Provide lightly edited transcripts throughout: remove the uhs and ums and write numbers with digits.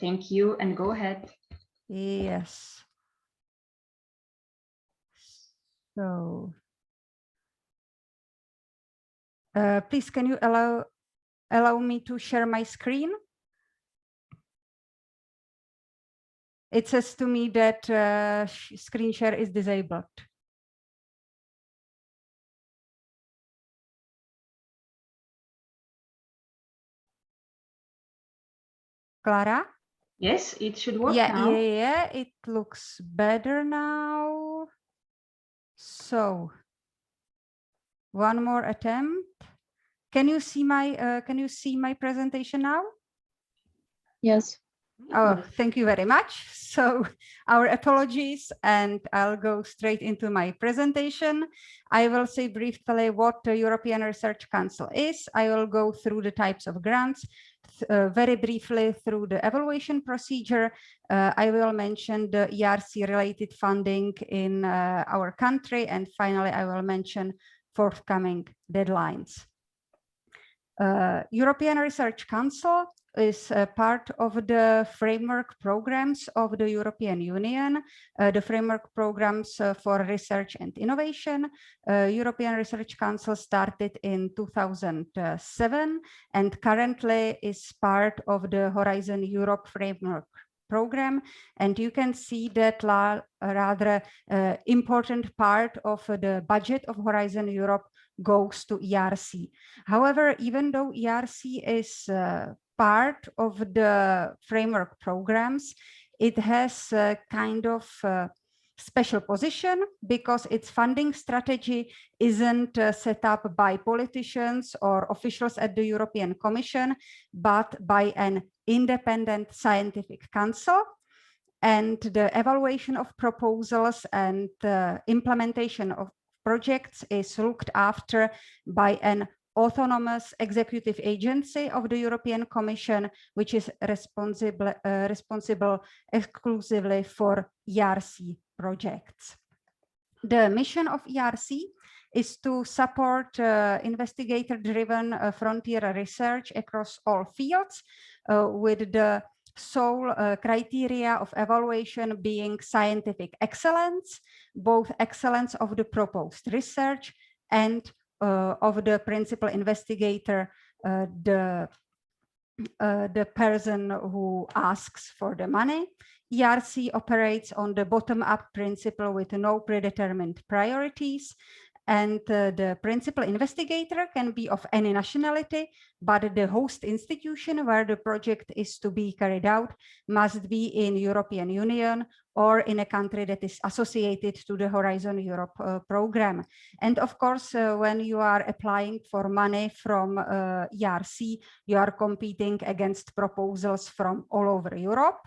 Thank you, and go ahead. Yes. So, please, can you allow me to share my screen? It says to me that screen share is disabled. Clara? Yes, it should work now. Yeah, it looks better now. So, one more attempt. Can you see my presentation now? Yes. Oh, thank you very much. So our apologies, and I'll go straight into my presentation. I will say briefly what the European Research Council is. I will go through the types of grants, very briefly through the evaluation procedure. I will mention the ERC related funding in our country, and finally I will mention forthcoming deadlines. European Research Council is part of the framework programs of the European Union, the framework programs for research and innovation. European Research Council started in 2007 and currently is part of the Horizon Europe framework program. And you can see that rather important part of the budget of Horizon Europe goes to ERC. However, even though ERC is part of the framework programs, it has a kind of special position because its funding strategy isn't set up by politicians or officials at the European Commission, but by an independent scientific council. And the evaluation of proposals and implementation of projects is looked after by an autonomous executive agency of the European Commission, which is responsible exclusively for ERC projects. The mission of ERC is to support investigator-driven frontier research across all fields with the sole criteria of evaluation being scientific excellence, both excellence of the proposed research and of the principal investigator, the person who asks for the money. ERC operates on the bottom-up principle with no predetermined priorities. And the principal investigator can be of any nationality, but the host institution where the project is to be carried out must be in European Union or in a country that is associated to the Horizon Europe program. And of course, when you are applying for money from ERC, you are competing against proposals from all over Europe.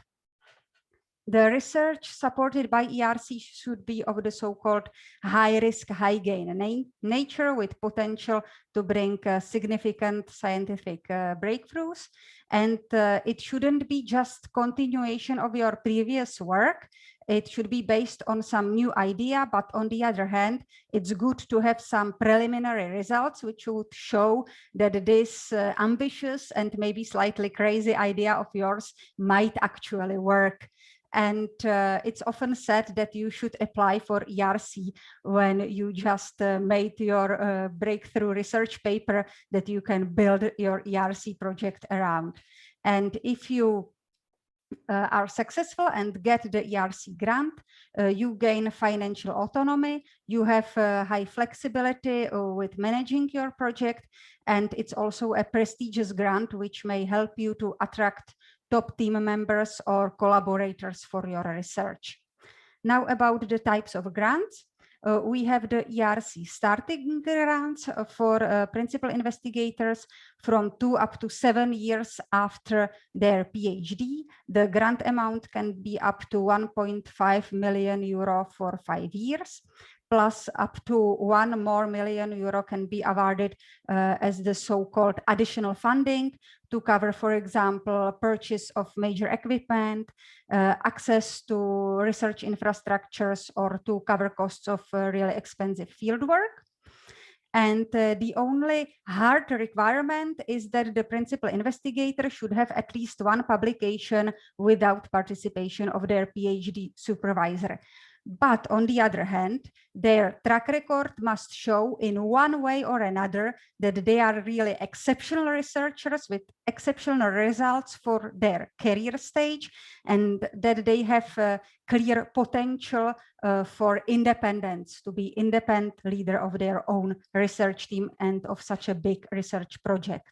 The research supported by ERC should be of the so-called high-risk, high-gain nature with potential to bring significant scientific breakthroughs. And it shouldn't be just continuation of your previous work. It should be based on some new idea, but on the other hand, it's good to have some preliminary results which would show that this ambitious and maybe slightly crazy idea of yours might actually work. And it's often said that you should apply for ERC when you just made your breakthrough research paper that you can build your ERC project around. And if you are successful and get the ERC grant, you gain financial autonomy, you have high flexibility with managing your project, and it's also a prestigious grant which may help you to attract top team members or collaborators for your research. Now about the types of grants. We have the ERC starting grants for principal investigators from 2 up to 7 years after their PhD. The grant amount can be up to 1.5 million euro for 5 years, plus up to €1 million more can be awarded as the so-called additional funding to cover, for example, purchase of major equipment, access to research infrastructures, or to cover costs of really expensive fieldwork. And the only hard requirement is that the principal investigator should have at least one publication without participation of their PhD supervisor. But on the other hand, their track record must show in one way or another that they are really exceptional researchers with exceptional results for their career stage, and that they have clear potential for independence, to be independent leader of their own research team and of such a big research project.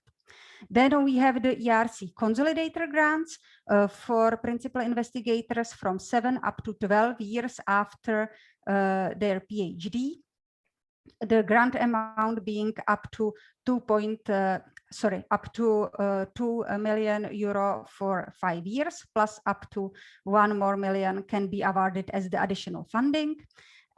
Then we have the ERC Consolidator Grants for principal investigators from 7 up to 12 years after their PhD. The grant amount being up to 2 million euro for 5 years, plus up to 1 more million can be awarded as the additional funding.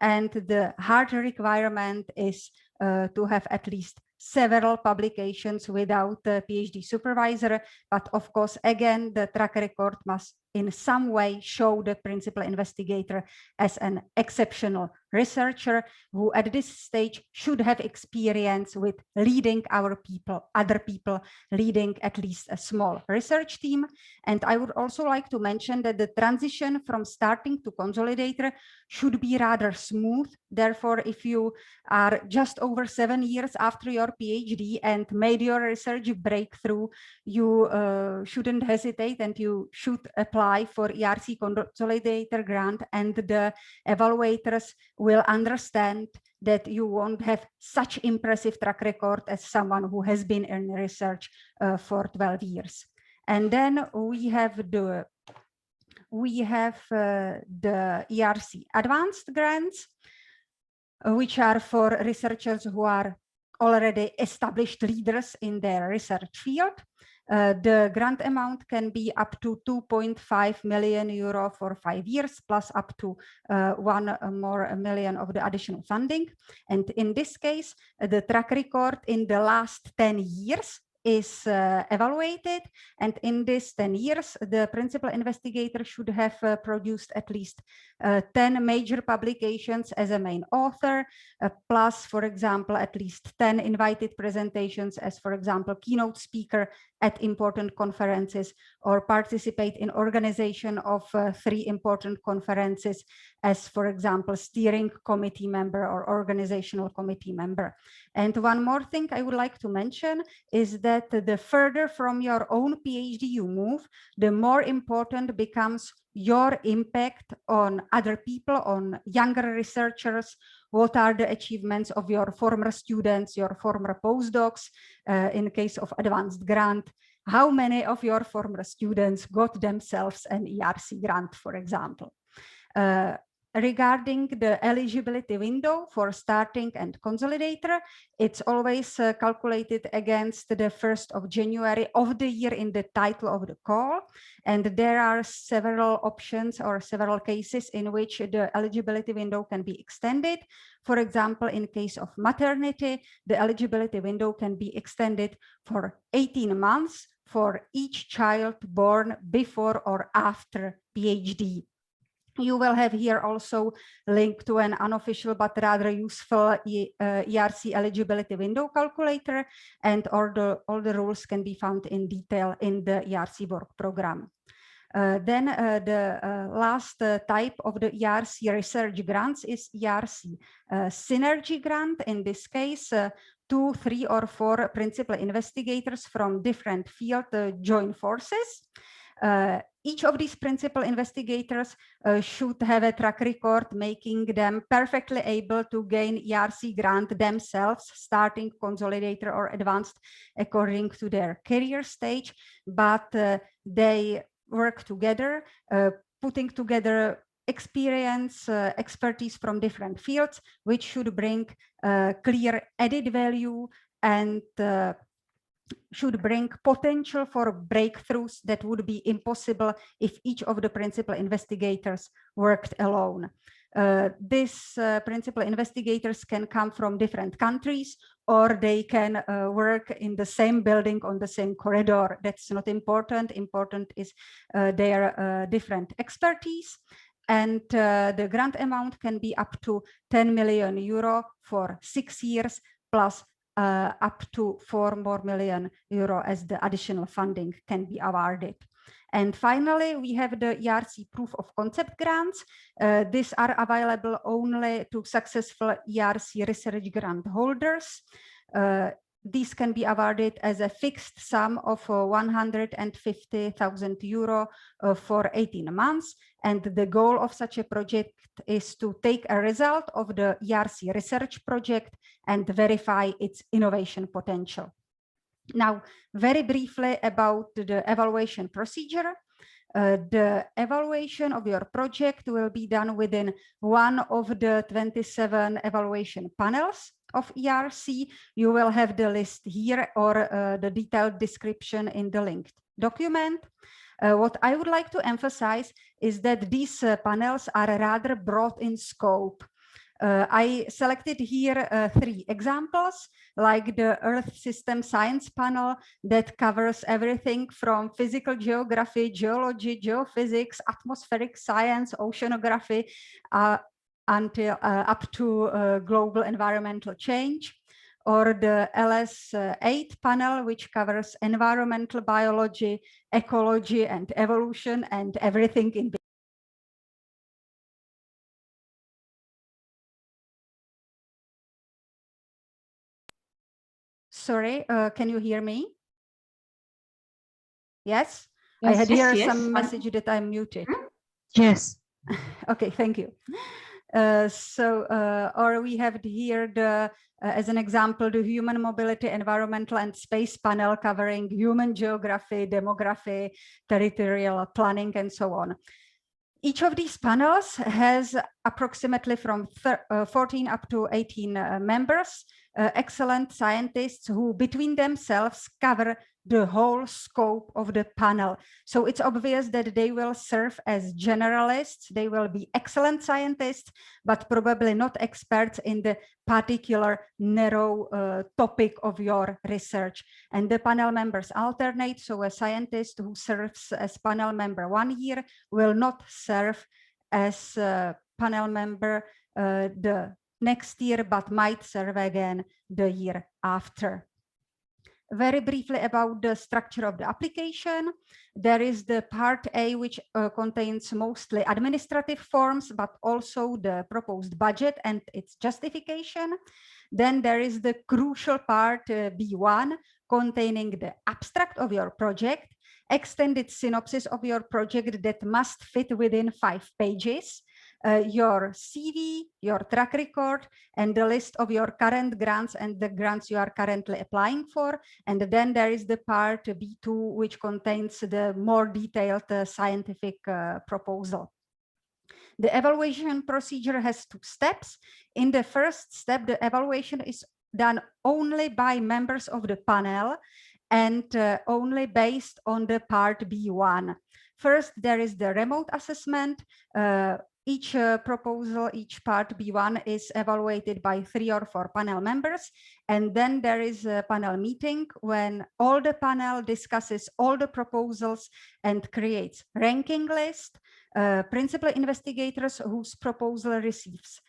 And the hard requirement is to have at least several publications without the PhD supervisor, but of course, again, the track record must in some way show the principal investigator as an exceptional researcher who at this stage should have experience with leading other people, leading at least a small research team. And I would also like to mention that the transition from starting to consolidator should be rather smooth. Therefore, if you are just over 7 years after your PhD and made your research breakthrough, you shouldn't hesitate and you should apply for ERC Consolidator Grant, and the evaluators will understand that you won't have such impressive track record as someone who has been in research for 12 years. And then we have the ERC Advanced Grants, which are for researchers who are already established leaders in their research field. The grant amount can be up to 2.5 million euro for 5 years, plus up to 1 more million of the additional funding. And in this case, the track record in the last 10 years is evaluated. And in this 10 years, the principal investigator should have produced at least 10 major publications as a main author, plus, for example, at least 10 invited presentations as, for example, keynote speaker at important conferences, or participate in organization of 3 important conferences as, for example, steering committee member or organizational committee member. And one more thing I would like to mention is that the further from your own PhD you move, the more important becomes your impact on other people, on younger researchers. What are the achievements of your former students, your former postdocs? In case of advanced grant, how many of your former students got themselves an ERC grant, for example? Regarding the eligibility window for starting and consolidator, it's always calculated against the 1st of January of the year in the title of the call. And there are several options or several cases in which the eligibility window can be extended. For example, in case of maternity, the eligibility window can be extended for 18 months for each child born before or after PhD. You will have here also link to an unofficial but rather useful ERC eligibility window calculator, and all the rules can be found in detail in the ERC work program. Then the last type of the ERC research grants is ERC Synergy Grant. In this case, 2, 3, or 4 principal investigators from different fields join forces. Each of these principal investigators should have a track record making them perfectly able to gain ERC grant themselves, starting consolidator or advanced according to their career stage, but they work together, putting together experience, expertise from different fields, which should bring clear added value and should bring potential for breakthroughs that would be impossible if each of the principal investigators worked alone. These principal investigators can come from different countries, or they can work in the same building on the same corridor. That's not important. Important is their different expertise. And the grant amount can be up to 10 million euro for 6 years, plus up to 4 million euro as the additional funding can be awarded. And finally, we have the ERC proof of concept grants. These are available only to successful ERC research grant holders. These can be awarded as a fixed sum of 150,000 euro for 18 months. And the goal of such a project is to take a result of the ERC research project and verify its innovation potential. Now, very briefly about the evaluation procedure. The evaluation of your project will be done within one of the 27 evaluation panels of ERC. You will have the list here or the detailed description in the linked document. What I would like to emphasize is that these panels are rather broad in scope. I selected here 3 examples, like the Earth System Science panel that covers everything from physical geography, geology, geophysics, atmospheric science, oceanography, until up to global environmental change, or the LS8 panel, which covers environmental biology, ecology, and evolution, and everything in between. Sorry, can you hear me? Yes? I had here some message that I'm muted. Yes. Okay, thank you. Or we have here the, as an example, the human mobility, environmental and space panel covering human geography, demography, territorial planning, and so on. Each of these panels has approximately from 14 up to 18 members, excellent scientists who between themselves cover the whole scope of the panel. So it's obvious that they will serve as generalists. They will be excellent scientists, but probably not experts in the particular narrow topic of your research. And the panel members alternate. So a scientist who serves as panel member 1 year will not serve as a panel member the next year, but might serve again the year after. Very briefly about the structure of the application. There is the part A, which contains mostly administrative forms, but also the proposed budget and its justification. Then there is the crucial part B1, containing the abstract of your project, extended synopsis of your project that must fit within 5 pages, your CV, your track record, and the list of your current grants and the grants you are currently applying for. And then there is the part B2, which contains the more detailed scientific proposal. The evaluation procedure has 2 steps. In the first step, the evaluation is done only by members of the panel and only based on the part B1. First, there is the remote assessment. Each proposal, each part B1 is evaluated by 3 or 4 panel members. And then there is a panel meeting when all the panel discusses all the proposals and creates ranking list. Principal investigators whose proposal receives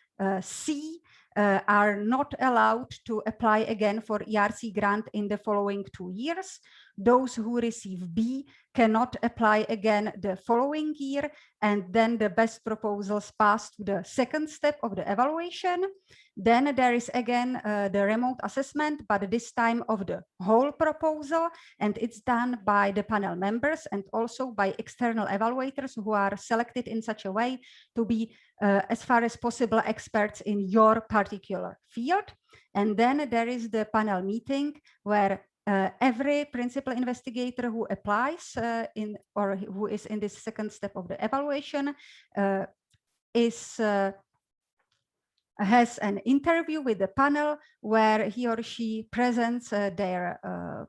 C are not allowed to apply again for ERC grant in the following 2 years. Those who receive B cannot apply again the following year, and then the best proposals pass to the second step of the evaluation. Then there is again the remote assessment, but this time of the whole proposal, and it's done by the panel members and also by external evaluators who are selected in such a way to be as far as possible experts in your particular field. And then there is the panel meeting where every principal investigator who applies or who is in this second step of the evaluation has an interview with the panel where he or she presents their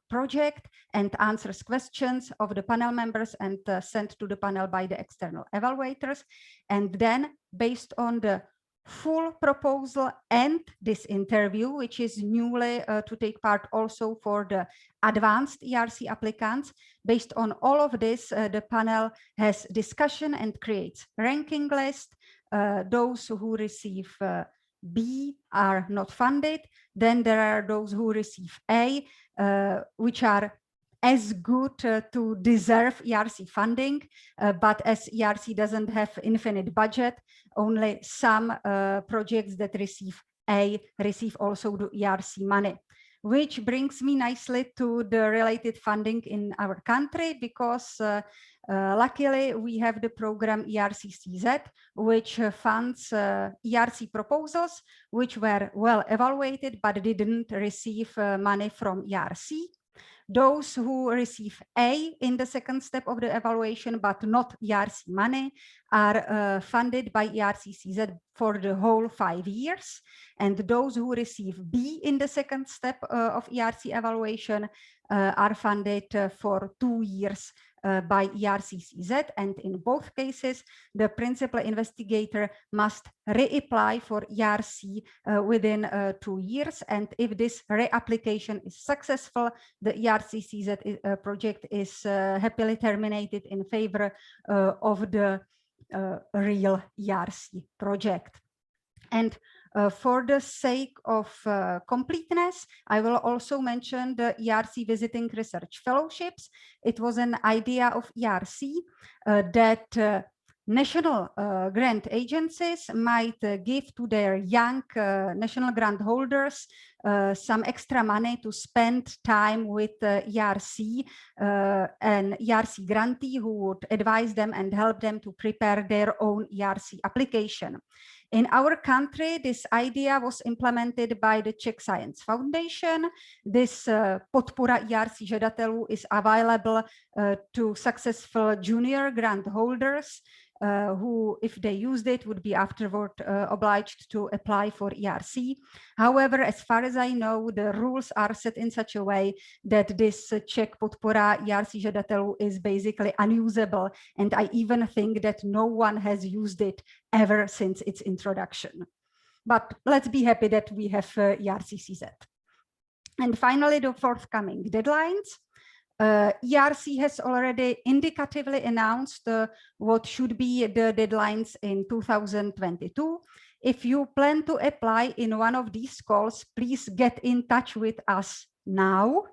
project and answers questions of the panel members and sent to the panel by the external evaluators. And then based on the full proposal and this interview, which is newly to take part also for the advanced ERC applicants. Based on all of this, the panel has discussion and creates ranking list. Those who receive B are not funded. Then there are those who receive A, which are as good to deserve ERC funding, but as ERC doesn't have infinite budget, only some projects that receive A receive also the ERC money. Which brings me nicely to the related funding in our country, because luckily we have the program ERC-CZ, which funds ERC proposals which were well evaluated but didn't receive money from ERC. Those who receive A in the second step of the evaluation but not ERC money are funded by ERC-CZ for the whole 5 years. And those who receive B in the second step of ERC evaluation are funded for 2 years by ERC-CZ, and in both cases, the principal investigator must reapply for ERC within 2 years. And if this reapplication is successful, the ERC-CZ project is happily terminated in favor of the real ERC project. And for the sake of completeness, I will also mention the ERC Visiting Research Fellowships. It was an idea of ERC that national grant agencies might give to their young national grant holders some extra money to spend time with ERC, an ERC grantee who would advise them and help them to prepare their own ERC application. In our country, this idea was implemented by the Czech Science Foundation. This podpora ERC žadatelů is available to successful junior grant holders who, if they used it, would be afterward obliged to apply for ERC. However, as far as I know, the rules are set in such a way that this Czech podpora ERC žadatelů is basically unusable, and I even think that no one has used it ever since its introduction. But let's be happy that we have ERC-CZ. And finally, the forthcoming deadlines. ERC has already indicatively announced what should be the deadlines in 2022. If you plan to apply in one of these calls, please get in touch with us now.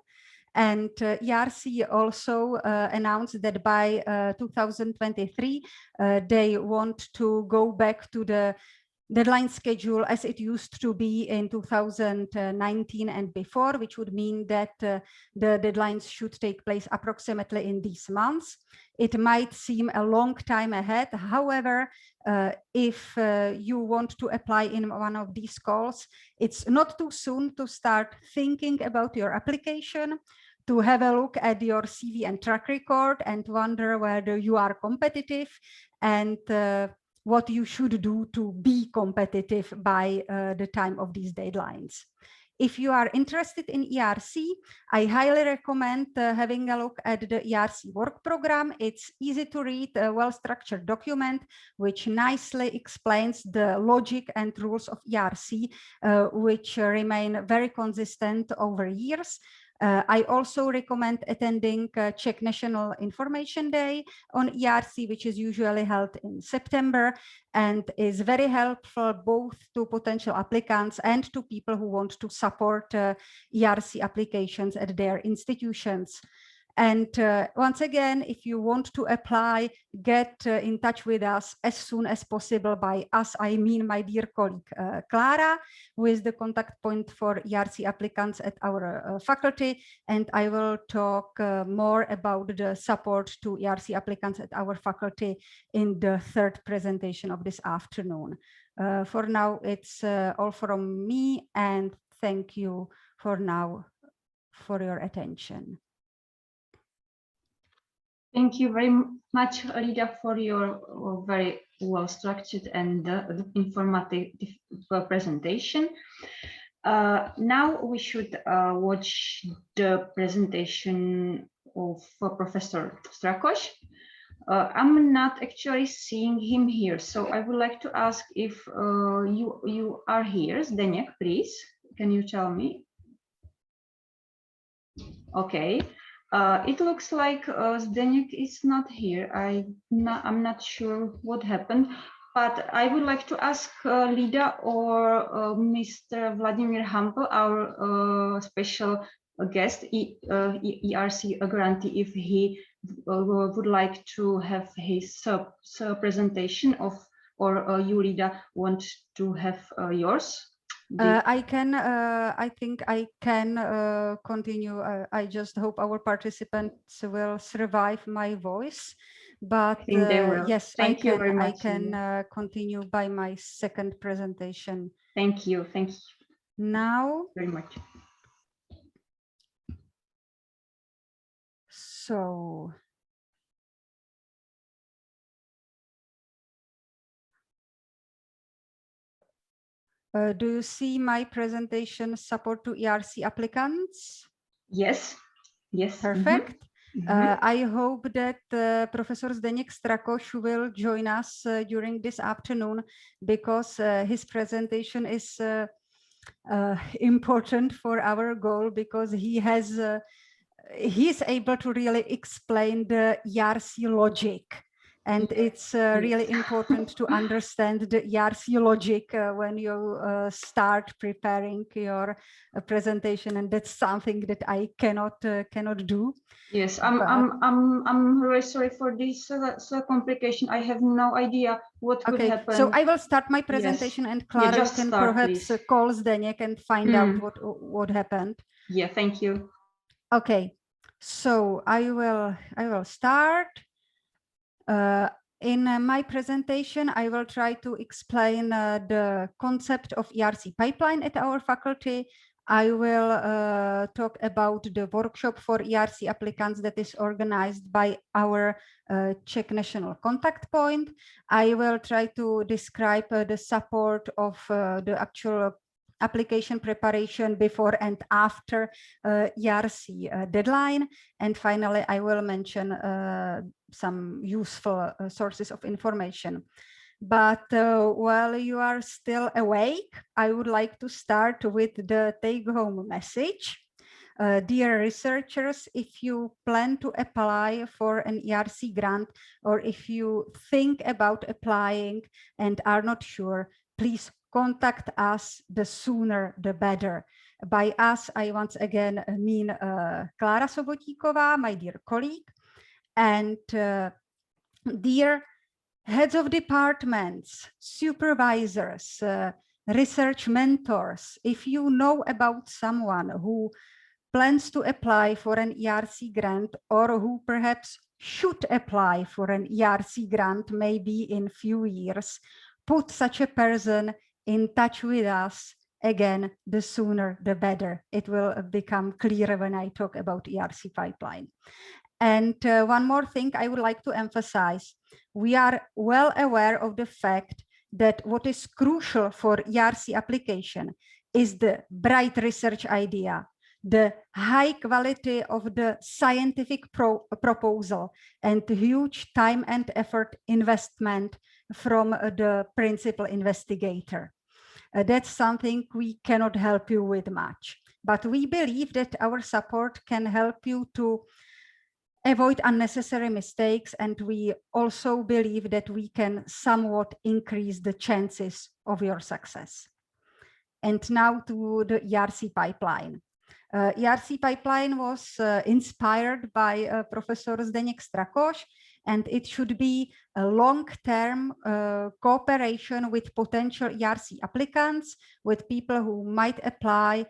And ERC also announced that by 2023, they want to go back to the deadline schedule as it used to be in 2019 and before, which would mean that the deadlines should take place approximately in these months. It might seem a long time ahead. However, if you want to apply in one of these calls, it's not too soon to start thinking about your application, to have a look at your CV and track record and wonder whether you are competitive and what you should do to be competitive by the time of these deadlines. If you are interested in ERC, I highly recommend having a look at the ERC work program. It's easy to read, a well-structured document, which nicely explains the logic and rules of ERC, which remain very consistent over years. I also recommend attending Czech National Information Day on ERC, which is usually held in September and is very helpful both to potential applicants and to people who want to support ERC applications at their institutions. And once again, if you want to apply, get in touch with us as soon as possible. By us, I mean my dear colleague Clara, who is the contact point for ERC applicants at our faculty. And I will talk more about the support to ERC applicants at our faculty in the third presentation of this afternoon. For now, it's all from me, and thank you for now for your attention. Thank you very much, Rita, for your very well-structured and informative presentation. Now we should watch the presentation of Professor Strakoš. I'm not actually seeing him here, so I would like to ask if you are here. Zdeněk, please, can you tell me? Okay. It looks like Zdeněk is not here. I'm not sure what happened. But I would like to ask Lida or Mr. Vladimír Hampl, our special guest, ERC grantee, if he would like to have his presentation of, or you, Lida, want to have yours? I think I can continue. I just hope our participants will survive my voice. But yes, Thank you very much. I can continue by my second presentation. Thank you. Thank you. Now. Very much. So. Do you see my presentation support to ERC applicants? Yes. Yes. Perfect. I hope that Professor Zdeněk Strakoš will join us during this afternoon, because his presentation is important for our goal, because he's able to really explain the ERC logic. And it's really important to understand the ERC logic when you start preparing your presentation, and that's something that I cannot do. Yes, I'm really sorry for this complication. I have no idea what could happen. So I will start my presentation, and Clara can perhaps call Zdeněk and find out what happened. Yeah, thank you. Okay, so I will start. In my presentation, I will try to explain the concept of ERC pipeline at our faculty. I will talk about the workshop for ERC applicants that is organized by our Czech National Contact Point. I will try to describe the support of the actual application preparation before and after ERC deadline. And finally, I will mention some useful sources of information. But while you are still awake, I would like to start with the take-home message. Dear researchers, if you plan to apply for an ERC grant, or if you think about applying and are not sure, please contact us. The sooner the better. By us, I once again mean Klára Sobotíková, my dear colleague, and dear heads of departments, supervisors, research mentors. If you know about someone who plans to apply for an ERC grant, or who perhaps should apply for an ERC grant maybe in few years, put such a person in touch with us. Again, the sooner the better. It will become clearer when I talk about ERC pipeline. And one more thing I would like to emphasize. We are well aware of the fact that what is crucial for ERC application is the bright research idea, the high quality of the scientific proposal, and huge time and effort investment from the principal investigator. That's something we cannot help you with much, but we believe that our support can help you to avoid unnecessary mistakes, and we also believe that we can somewhat increase the chances of your success. And now to the ERC pipeline. ERC pipeline was inspired by Professor Zdeněk Strakoš, and it should be a long-term cooperation with potential ERC applicants, with people who might apply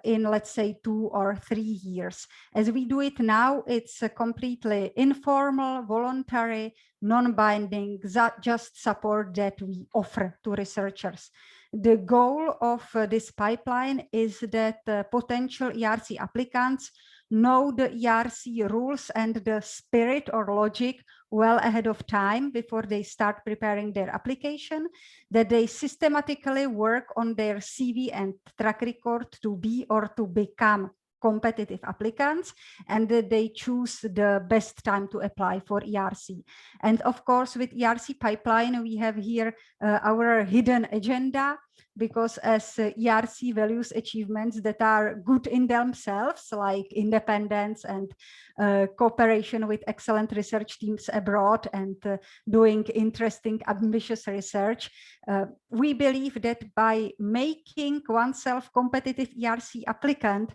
in, let's say, 2 or 3 years. As we do it now, it's completely informal, voluntary, non-binding, just support that we offer to researchers. The goal of this pipeline is that potential ERC applicants know the ERC rules and the spirit or logic well ahead of time before they start preparing their application, that they systematically work on their CV and track record to be or to become competitive applicants, and that they choose the best time to apply for ERC. And of course, with ERC pipeline, we have here our hidden agenda. because as ERC values achievements that are good in themselves, like independence and cooperation with excellent research teams abroad and doing interesting, ambitious research. We believe that by making oneself competitive ERC applicant,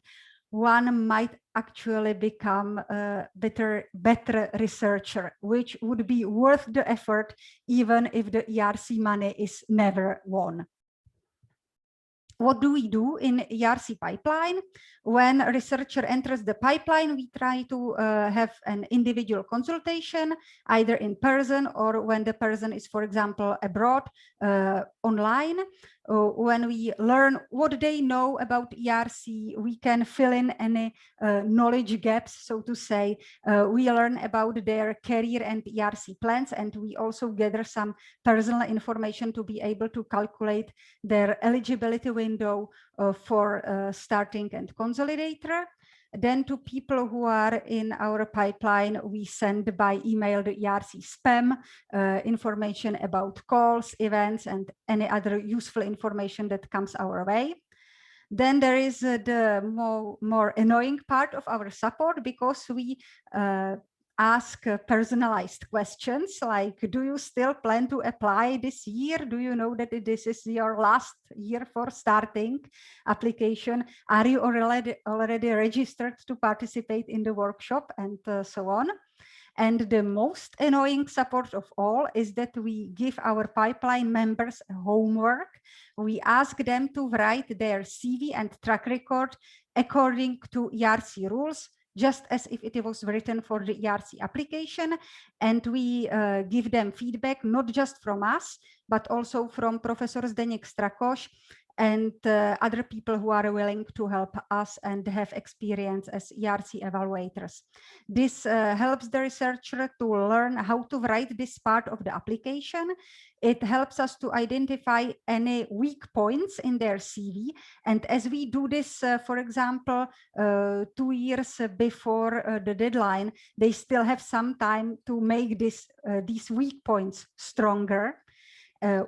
one might actually become a better researcher, which would be worth the effort, even if the ERC money is never won. What do we do in ERC pipeline? When a researcher enters the pipeline, we try to have an individual consultation, either in person or when the person is, for example, abroad, online. When we learn what they know about ERC, we can fill in any knowledge gaps, so to say. We learn about their career and ERC plans, and we also gather some personal information to be able to calculate their eligibility window for starting and consolidator. Then to people who are in our pipeline, we send by email the ERC spam information about calls, events, and any other useful information that comes our way. Then there is the more annoying part of our support, because we ask personalized questions like, do you still plan to apply this year? Do you know that this is your last year for starting application? Are you already registered to participate in the workshop, and so on? And the most annoying support of all is that we give our pipeline members homework. We ask them to write their CV and track record according to ERC rules, just as if it was written for the ERC application. And we give them feedback, not just from us, but also from Professor Zdeněk Strakoš and other people who are willing to help us and have experience as ERC evaluators. This helps the researcher to learn how to write this part of the application. It helps us to identify any weak points in their CV. And as we do this, for example, 2 years before the deadline, they still have some time to make these weak points stronger.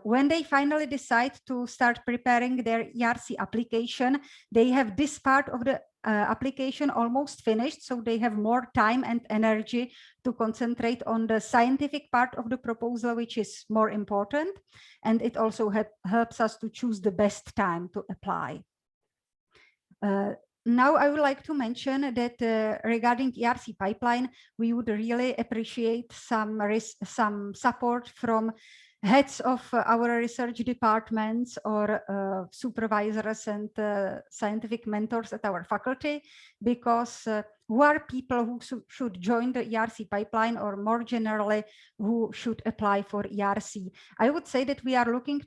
When they finally decide to start preparing their ERC application, they have this part of the application almost finished, so they have more time and energy to concentrate on the scientific part of the proposal, which is more important. And it also helps us to choose the best time to apply. Now I would like to mention that regarding ERC pipeline, we would really appreciate some support from heads of our research departments or supervisors and scientific mentors at our faculty, because who are people who should join the ERC pipeline, or more generally, who should apply for ERC. I would say that we are looking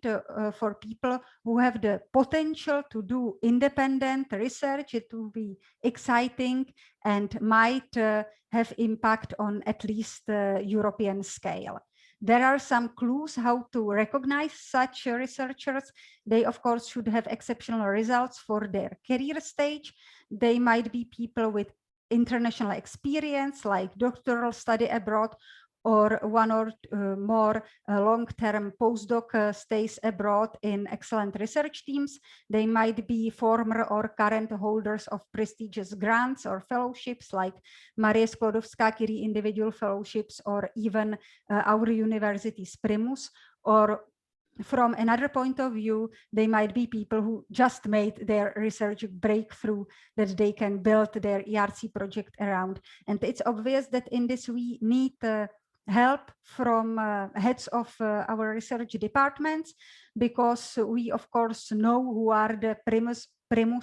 for people who have the potential to do independent research. It will be exciting and might have impact on at least European scale. There are some clues how to recognize such researchers. They, of course, should have exceptional results for their career stage. They might be people with international experience, like doctoral study abroad, or one or more long-term postdoc stays abroad in excellent research teams. They might be former or current holders of prestigious grants or fellowships, like Marie Sklodowska-Curie individual fellowships, or even our university's Primus. Or from another point of view, they might be people who just made their research breakthrough that they can build their ERC project around. And it's obvious that in this we need help from heads of our research departments, because we of course know who are the Primus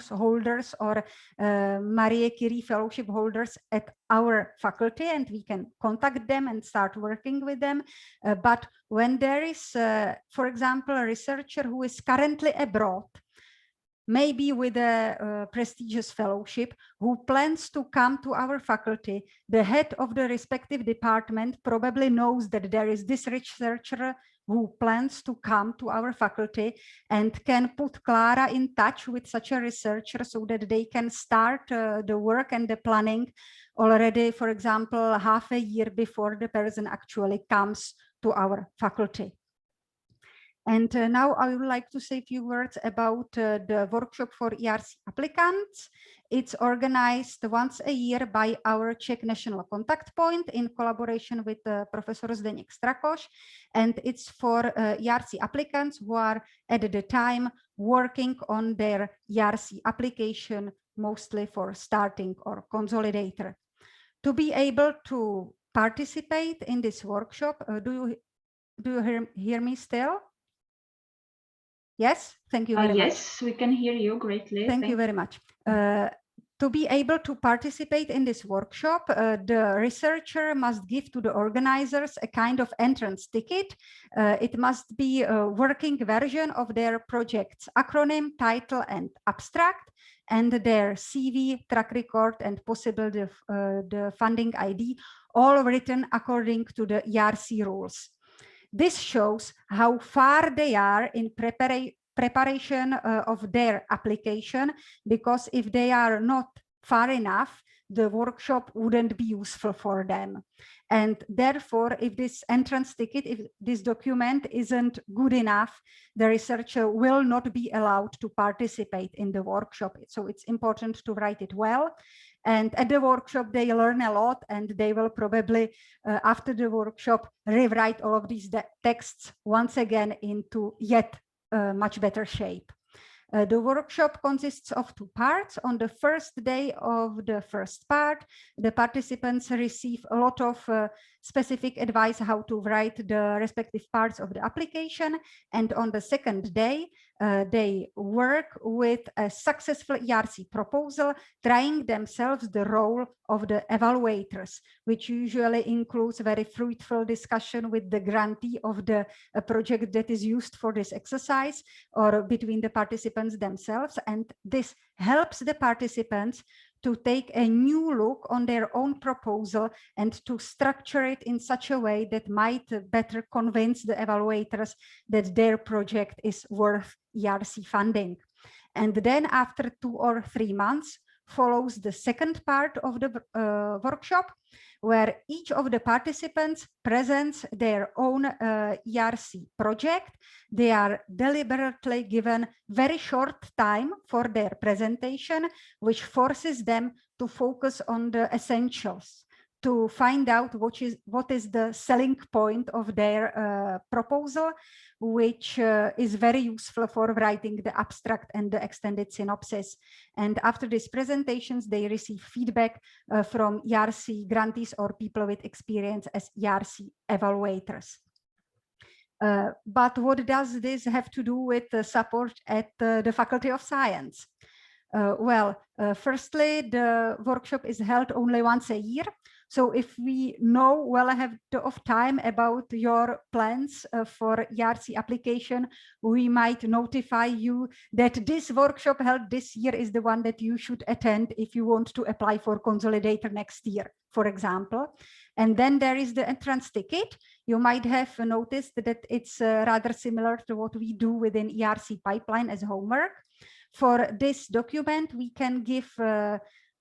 holders or Marie Curie fellowship holders at our faculty, and we can contact them and start working with them. But when there is, for example, a researcher who is currently abroad, maybe with a prestigious fellowship, who plans to come to our faculty, the head of the respective department probably knows that there is this researcher who plans to come to our faculty, and can put Clara in touch with such a researcher so that they can start the work and the planning already, for example, half a year before the person actually comes to our faculty. And now I would like to say a few words about the workshop for ERC applicants. It's organized once a year by our Czech National Contact Point in collaboration with Professor Zdeněk Strakoš. And it's for ERC applicants who are at the time working on their ERC application, mostly for starting or consolidator. To be able to participate in this workshop, do you hear me still? Yes, thank you very much. Yes, we can hear you greatly. Thank you very much. To be able to participate in this workshop, the researcher must give to the organizers a kind of entrance ticket. It must be a working version of their project's acronym, title, and abstract, and their CV, track record, and possible the funding ID, all written according to the ERC rules. This shows how far they are in preparation of their application, because if they are not far enough, the workshop wouldn't be useful for them. And therefore, if this entrance ticket, if this document isn't good enough, the researcher will not be allowed to participate in the workshop. So it's important to write it well. And at the workshop, they learn a lot, and they will probably, after the workshop, rewrite all of these texts once again into yet much better shape. The workshop consists of 2 parts. On the first day of the first part, the participants receive a lot of specific advice how to write the respective parts of the application. And on the second day, they work with a successful ERC proposal, trying themselves the role of the evaluators, which usually includes very fruitful discussion with the grantee of the project that is used for this exercise, or between the participants themselves. And this helps the participants to take a new look on their own proposal and to structure it in such a way that might better convince the evaluators that their project is worth ERC funding. And then after 2 or 3 months follows the second part of the workshop, where each of the participants presents their own ERC project. They are deliberately given very short time for their presentation, which forces them to focus on the essentials, to find out what is the selling point of their proposal, which is very useful for writing the abstract and the extended synopsis. And after these presentations, they receive feedback from ERC grantees or people with experience as ERC evaluators. But what does this have to do with the support at the Faculty of Science? Firstly, the workshop is held only once a year. So if we know well ahead of time about your plans for ERC application, we might notify you that this workshop held this year is the one that you should attend if you want to apply for Consolidator next year, for example. And then there is the entrance ticket. You might have noticed that it's rather similar to what we do within ERC Pipeline as homework. For this document, we can give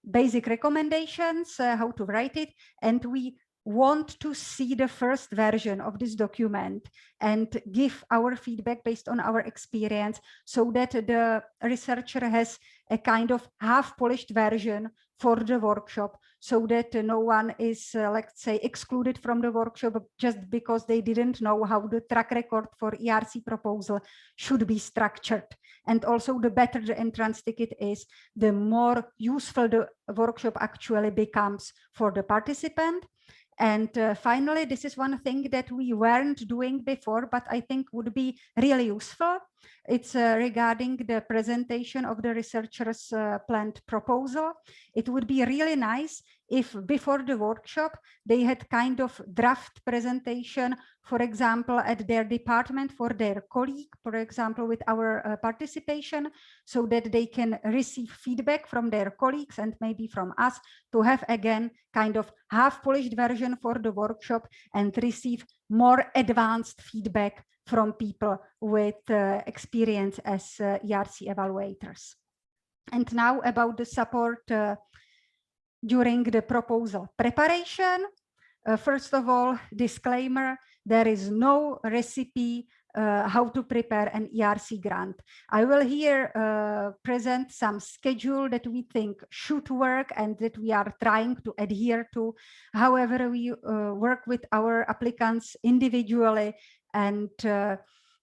basic recommendations, how to write it, and we want to see the first version of this document and give our feedback based on our experience, so that the researcher has a kind of half-polished version for the workshop, so that no one is, let's say, excluded from the workshop just because they didn't know how the track record for ERC proposal should be structured. And also, the better the entrance ticket is, the more useful the workshop actually becomes for the participant. And finally, this is one thing that we weren't doing before, but I think would be really useful. It's regarding the presentation of the researcher's planned proposal. It would be really nice if before the workshop, they had kind of draft presentation, for example, at their department for their colleague, for example, with our participation, so that they can receive feedback from their colleagues and maybe from us to have, again, kind of half-polished version for the workshop and receive more advanced feedback from people with experience as ERC evaluators. And now about the support during the proposal preparation. First of all, disclaimer, there is no recipe how to prepare an ERC grant. I will here present some schedule that we think should work and that we are trying to adhere to. However, we work with our applicants individually, and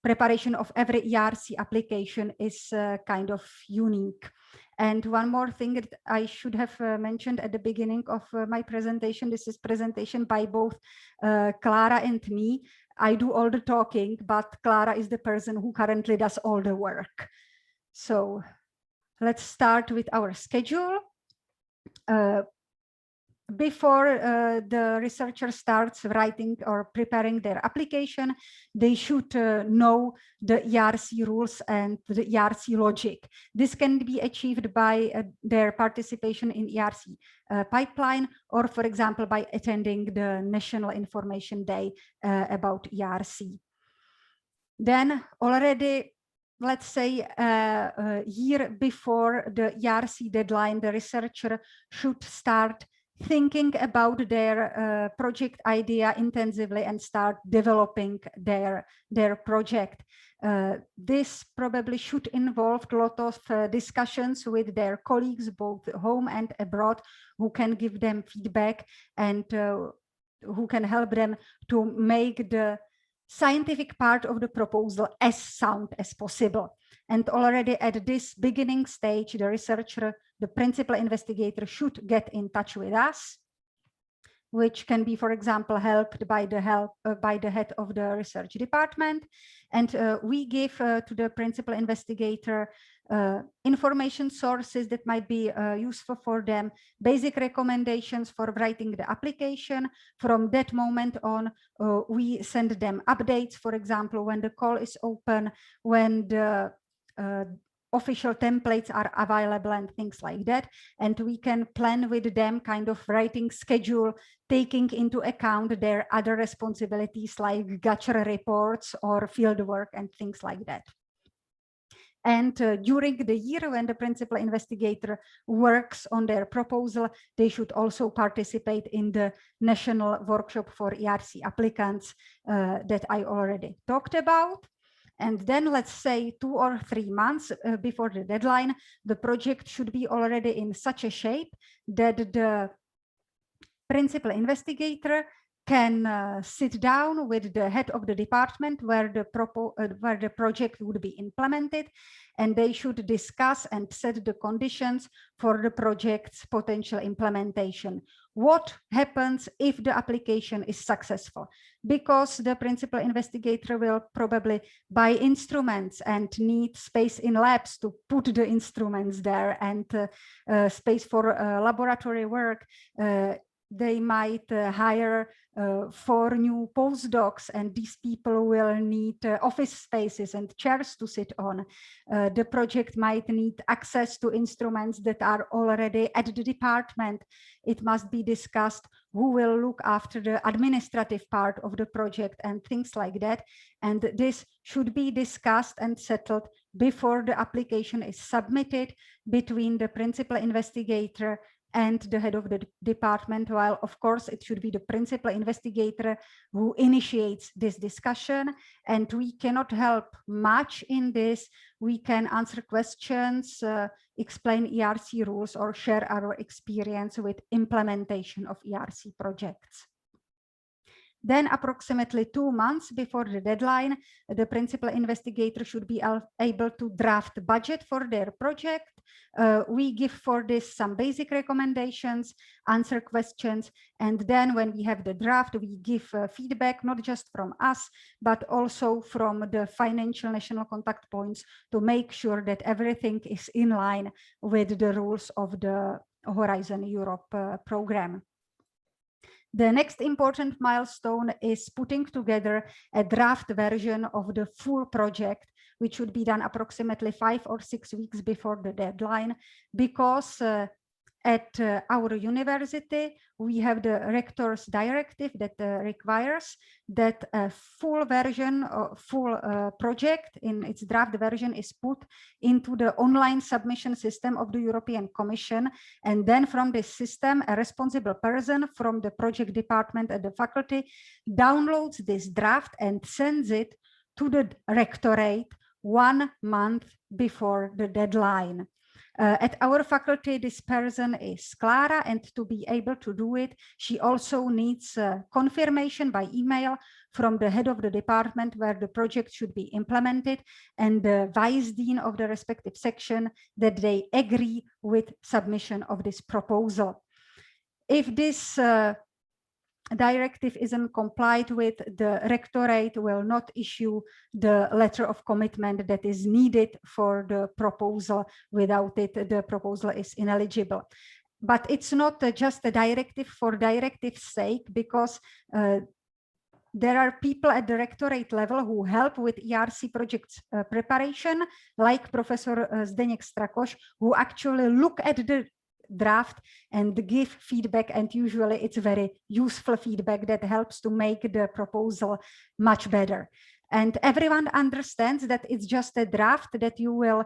preparation of every ERC application is kind of unique. And one more thing that I should have mentioned at the beginning of my presentation, this is presentation by both Clara and me. I do all the talking, but Clara is the person who currently does all the work. So let's start with our schedule. Before the researcher starts writing or preparing their application, they should know the ERC rules and the ERC logic. This can be achieved by their participation in ERC Pipeline, or for example, by attending the National Information Day about ERC. Then already, let's say a year before the ERC deadline, the researcher should start thinking about their project idea intensively and start developing their project. This probably should involve a lot of discussions with their colleagues, both home and abroad, who can give them feedback and who can help them to make the scientific part of the proposal as sound as possible. And already at this beginning stage, the researcher, the principal investigator, should get in touch with us, which can be, for example, helped by the head of the research department. And we give to the principal investigator information sources that might be useful for them, basic recommendations for writing the application. From that moment on, we send them updates, for example, when the call is open, when the official templates are available and things like that. And we can plan with them kind of writing schedule, taking into account their other responsibilities like gotcha reports or field work and things like that. And during the year when the principal investigator works on their proposal, they should also participate in the national workshop for ERC applicants that I already talked about. And then let's say 2 or 3 months before the deadline, the project should be already in such a shape that the principal investigator can sit down with the head of the department where the project would be implemented, and they should discuss and set the conditions for the project's potential implementation. What happens if the application is successful? Because the principal investigator will probably buy instruments and need space in labs to put the instruments there, and space for laboratory work. They might hire 4 new postdocs, and these people will need office spaces and chairs to sit on. The project might need access to instruments that are already at the department. It must be discussed who will look after the administrative part of the project and things like that. And this should be discussed and settled before the application is submitted between the principal investigator and the head of the department, while of course it should be the principal investigator who initiates this discussion. And we cannot help much in this. We can answer questions, explain ERC rules, or share our experience with implementation of ERC projects. Then approximately 2 months before the deadline, the principal investigator should be able to draft budget for their project. We give for this some basic recommendations, answer questions, and then when we have the draft, we give feedback, not just from us, but also from the financial national contact points to make sure that everything is in line with the rules of the Horizon Europe program. The next important milestone is putting together a draft version of the full project, which should be done approximately 5 or 6 weeks before the deadline, because at our university, we have the rector's directive that requires that a full version, full project in its draft version is put into the online submission system of the European Commission. And then from this system, a responsible person from the project department at the faculty downloads this draft and sends it to the rectorate 1 month before the deadline. At our faculty, this person is Clara, and to be able to do it, she also needs confirmation by email from the head of the department where the project should be implemented and the vice dean of the respective section that they agree with submission of this proposal. If this directive isn't complied with, the rectorate will not issue the letter of commitment that is needed for the proposal. Without it, the proposal is ineligible. But it's not just a directive for directive's sake, because there are people at the rectorate level who help with ERC projects preparation, like Professor Zdeněk Strakoš, who actually look at the draft and give feedback, and usually it's very useful feedback that helps to make the proposal much better. And everyone understands that it's just a draft, that you will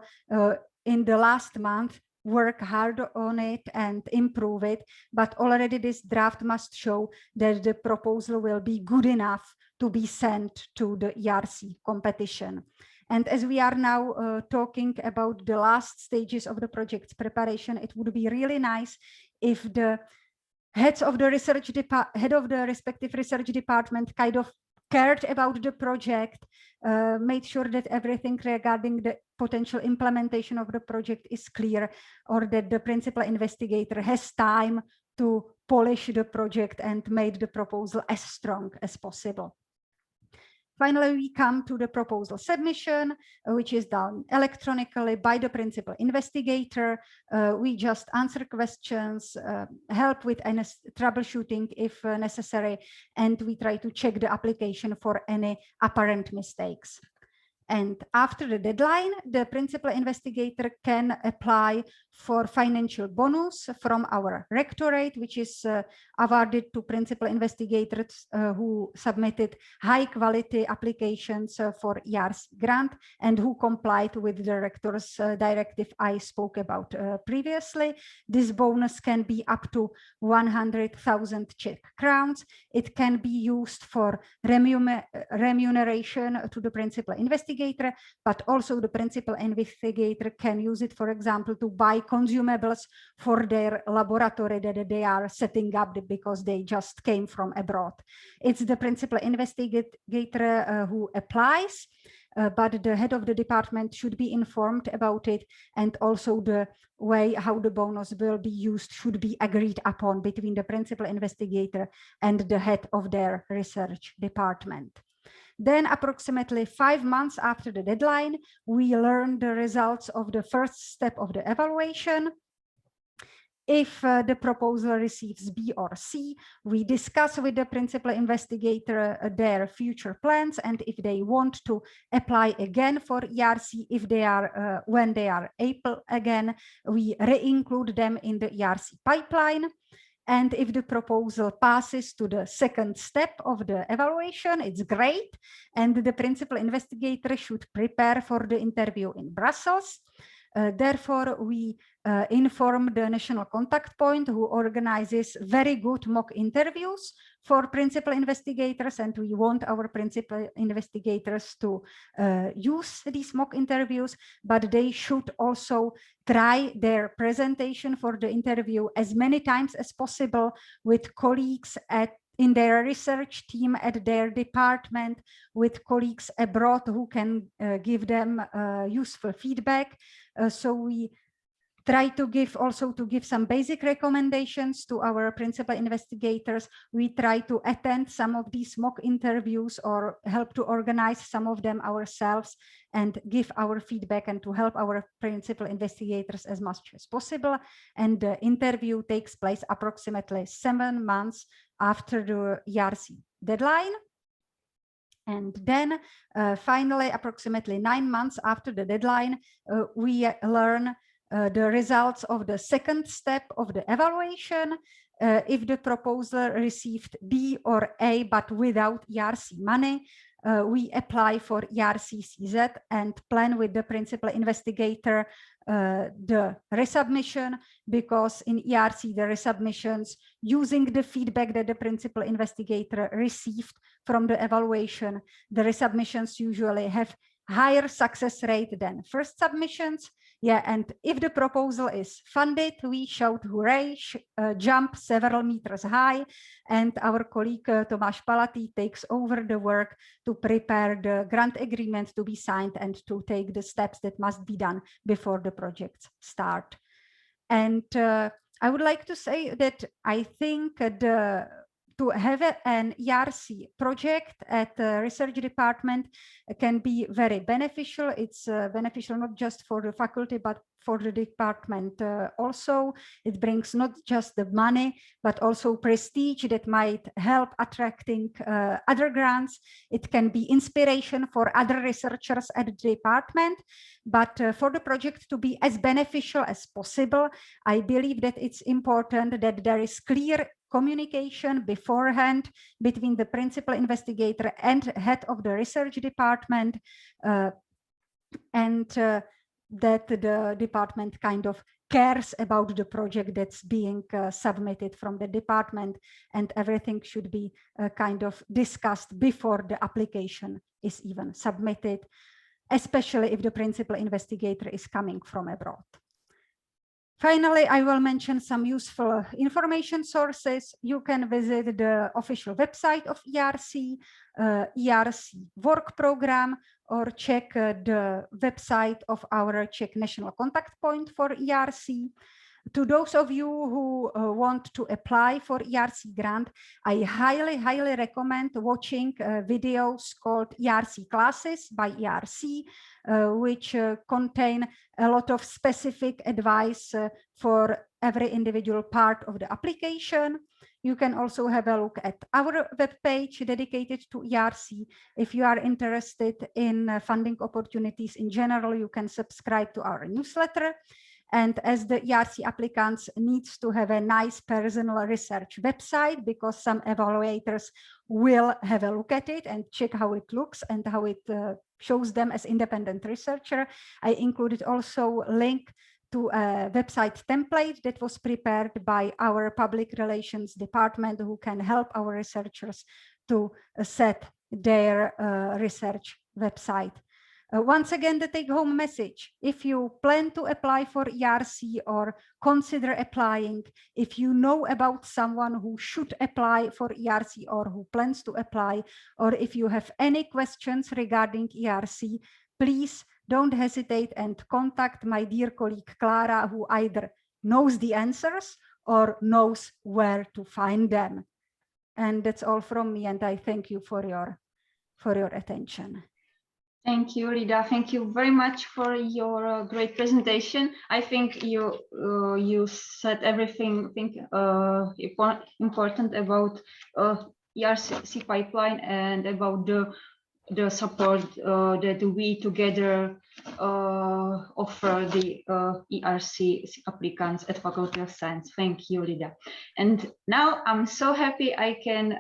in the last month work hard on it and improve it, but already this draft must show that the proposal will be good enough to be sent to the ERC competition. And as we are now talking about the last stages of the project's preparation, it would be really nice if the heads of the head of the respective research department kind of cared about the project, made sure that everything regarding the potential implementation of the project is clear, or that the principal investigator has time to polish the project and make the proposal as strong as possible. Finally, we come to the proposal submission, which is done electronically by the principal investigator. We just answer questions, help with any troubleshooting if necessary, and we try to check the application for any apparent mistakes. And after the deadline, the principal investigator can apply for financial bonus from our rectorate, which is awarded to principal investigators who submitted high quality applications for ERC grant and who complied with the rector's directive I spoke about previously. This bonus can be up to 100,000 Czech crowns. It can be used for remuneration to the principal investigator, but also the principal investigator can use it, for example, to buy consumables for their laboratory that they are setting up because they just came from abroad. It's the principal investigator who applies, but the head of the department should be informed about it, and also the way how the bonus will be used should be agreed upon between the principal investigator and the head of their research department. Then approximately 5 months after the deadline, we learn the results of the first step of the evaluation. If the proposal receives B or C, we discuss with the principal investigator their future plans, and if they want to apply again for ERC, if they are when they are able again, we re-include them in the ERC pipeline. And if the proposal passes to the second step of the evaluation, it's great. And the principal investigator should prepare for the interview in Brussels. Therefore, we inform the national contact point, who organizes very good mock interviews for principal investigators, and we want our principal investigators to use these mock interviews, but they should also try their presentation for the interview as many times as possible with colleagues in their research team at their department, with colleagues abroad who can give them useful feedback. So we try to give some basic recommendations to our principal investigators. We try to attend some of these mock interviews or help to organize some of them ourselves and give our feedback and to help our principal investigators as much as possible. And the interview takes place approximately 7 months after the ERC deadline. And then finally, approximately 9 months after the deadline, we learn the results of the second step of the evaluation. If the proposal received B or A, but without ERC money, we apply for ERC-CZ and plan with the principal investigator the resubmission, because in ERC, the resubmissions using the feedback that the principal investigator received from the evaluation, the resubmissions usually have higher success rate than first submissions. Yeah, and if the proposal is funded, we shout hooray, jump several meters high, and our colleague Tomáš Palatý takes over the work to prepare the grant agreement to be signed and to take the steps that must be done before the projects start. And I would like to say that I think to have an ERC project at the research department can be very beneficial. It's beneficial not just for the faculty, but for the department also. It brings not just the money, but also prestige that might help attracting other grants. It can be inspiration for other researchers at the department. But for the project to be as beneficial as possible, I believe that it's important that there is clear communication beforehand between the principal investigator and head of the research department, and that the department kind of cares about the project that's being submitted from the department, and everything should be kind of discussed before the application is even submitted, especially if the principal investigator is coming from abroad. Finally, I will mention some useful information sources. You can visit the official website of ERC, ERC work program, or check the website of our Czech National Contact Point for ERC. To those of you who want to apply for ERC grant, I highly recommend watching videos called ERC classes by ERC, which contain a lot of specific advice for every individual part of the application. You can also have a look at our webpage dedicated to ERC. If you are interested in funding opportunities in general, you can subscribe to our newsletter. And as the ERC applicants needs to have a nice personal research website, because some evaluators will have a look at it and check how it looks and how it shows them as independent researcher, I included also a link to a website template that was prepared by our public relations department, who can help our researchers to set their research website. Once again, the take-home message: if you plan to apply for ERC or consider applying, if you know about someone who should apply for ERC or who plans to apply, or if you have any questions regarding ERC, please don't hesitate and contact my dear colleague Klára, who either knows the answers or knows where to find them. And that's all from me, and I thank you for your attention. Thank you, Lida. Thank you very much for your great presentation. I think you said everything important about ERC pipeline and about the support that we together offer the ERC applicants at Faculty of Science. Thank you, Lida. And now I'm so happy I can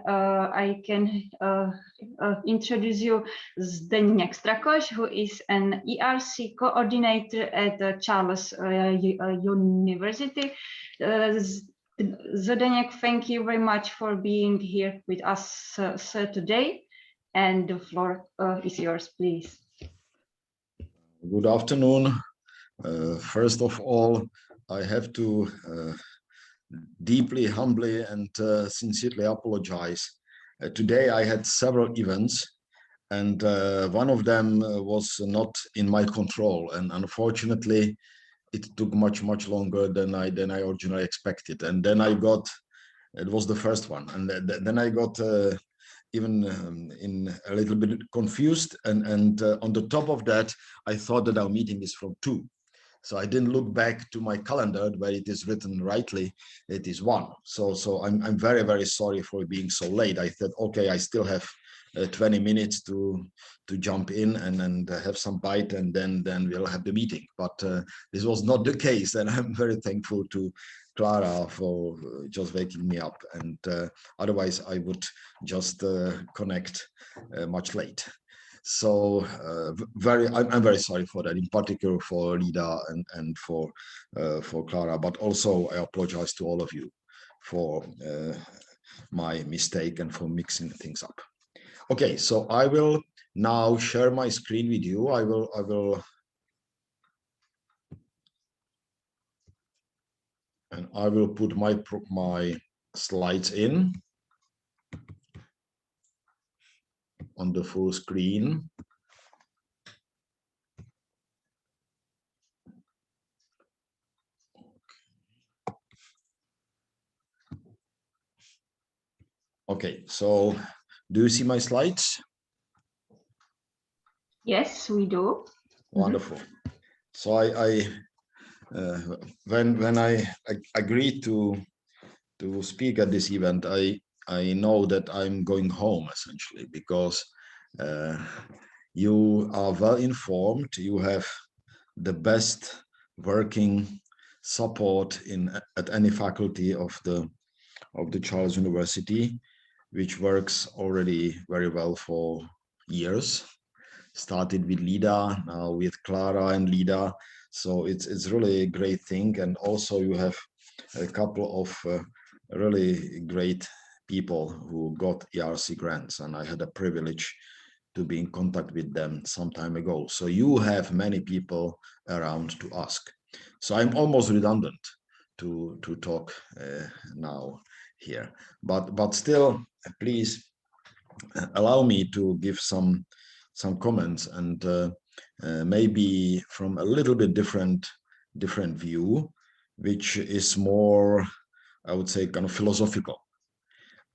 introduce you Zdeněk Strakoš, who is an ERC coordinator at Charles University. Zdeněk, thank you very much for being here with us today. And the floor is yours, please. Good afternoon. First of all, I have to deeply, humbly, and sincerely apologize. Today I had several events, and one of them was not in my control, and unfortunately, it took much longer than I originally expected. And then I got, it was the first one, and then I got even in a little bit confused, and on the top of that, I thought that our meeting is from 2. So I didn't look back to my calendar where it is written rightly, it is 1. So I'm very sorry for being so late. I thought, okay, I still have 20 minutes to jump in and have some bite, and then we'll have the meeting. But this was not the case, and I'm very thankful to Clara for just waking me up, and otherwise I would just connect much late. So I'm very sorry for that, in particular for Lida and for Clara, but also I apologize to all of you for my mistake and for mixing things up. Okay, so I will now share my screen with you. I will put my slides in on the full screen. Okay, so do you see my slides? Yes, we do. Wonderful. So when I agreed to speak at this event, I know that I'm going home essentially, because you are well informed. You have the best working support at any faculty of the Charles University, which works already very well for years. Started with Lida, now with Clara and Lida. So it's really a great thing. And also you have a couple of really great people who got ERC grants, and I had a privilege to be in contact with them some time ago. So you have many people around to ask. So I'm almost redundant to talk now here, but still, please allow me to give some comments, and maybe from a little bit different view, which is more, I would say, kind of philosophical,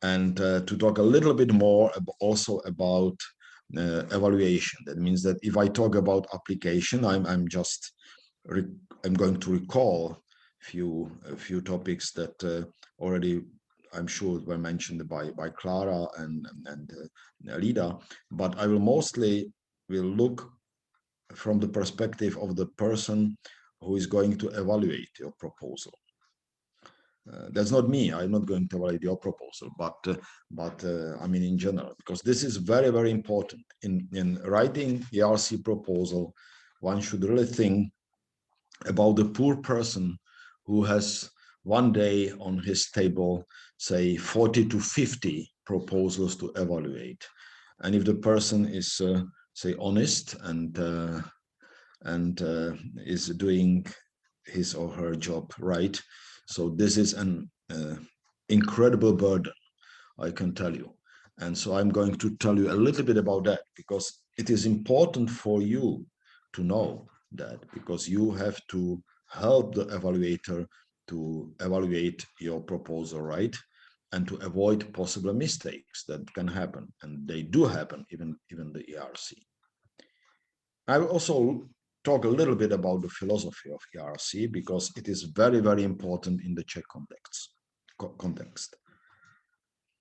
and to talk a little bit more also about evaluation. That means that if I talk about application, I'm going to recall a few topics that already, I'm sure, were mentioned by Clara and Lida, but I will mostly look from the perspective of the person who is going to evaluate your proposal. That's not me. I'm not going to evaluate your proposal, but I mean in general, because this is very, very important. In writing ERC proposal, one should really think about the poor person who has one day on his table, say 40 to 50 proposals to evaluate. And if the person is, say, honest and is doing his or her job right, so this is an incredible burden, I can tell you. And so I'm going to tell you a little bit about that, because it is important for you to know that, because you have to help the evaluator to evaluate your proposal right, and to avoid possible mistakes that can happen, and they do happen even the ERC. I will also talk a little bit about the philosophy of ERC, because it is very, very important in the Czech context.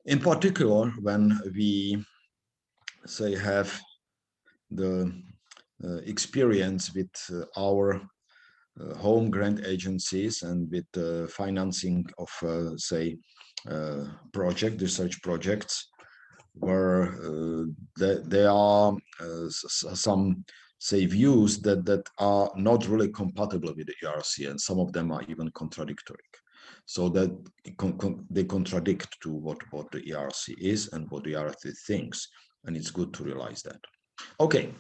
In particular, when we say have the experience with our home grant agencies and with the financing of, say, research projects, where there are some, say, views that are not really compatible with the ERC, and some of them are even contradictory. So that they contradict to what the ERC is and what the ERC thinks, and it's good to realize that. Okay,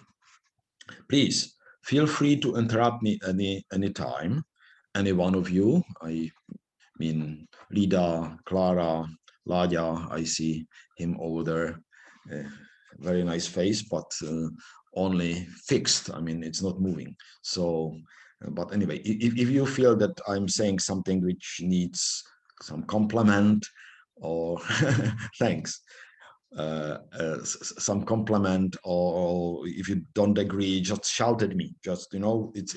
please feel free to interrupt me any time, any one of you. I mean, Lida, Clara, Ladia, I see him over there. Very nice face, but only fixed. I mean, it's not moving. So, but anyway, if you feel that I'm saying something which needs some compliment or thanks, some compliment, or if you don't agree, just shout at me. Just, you know, it's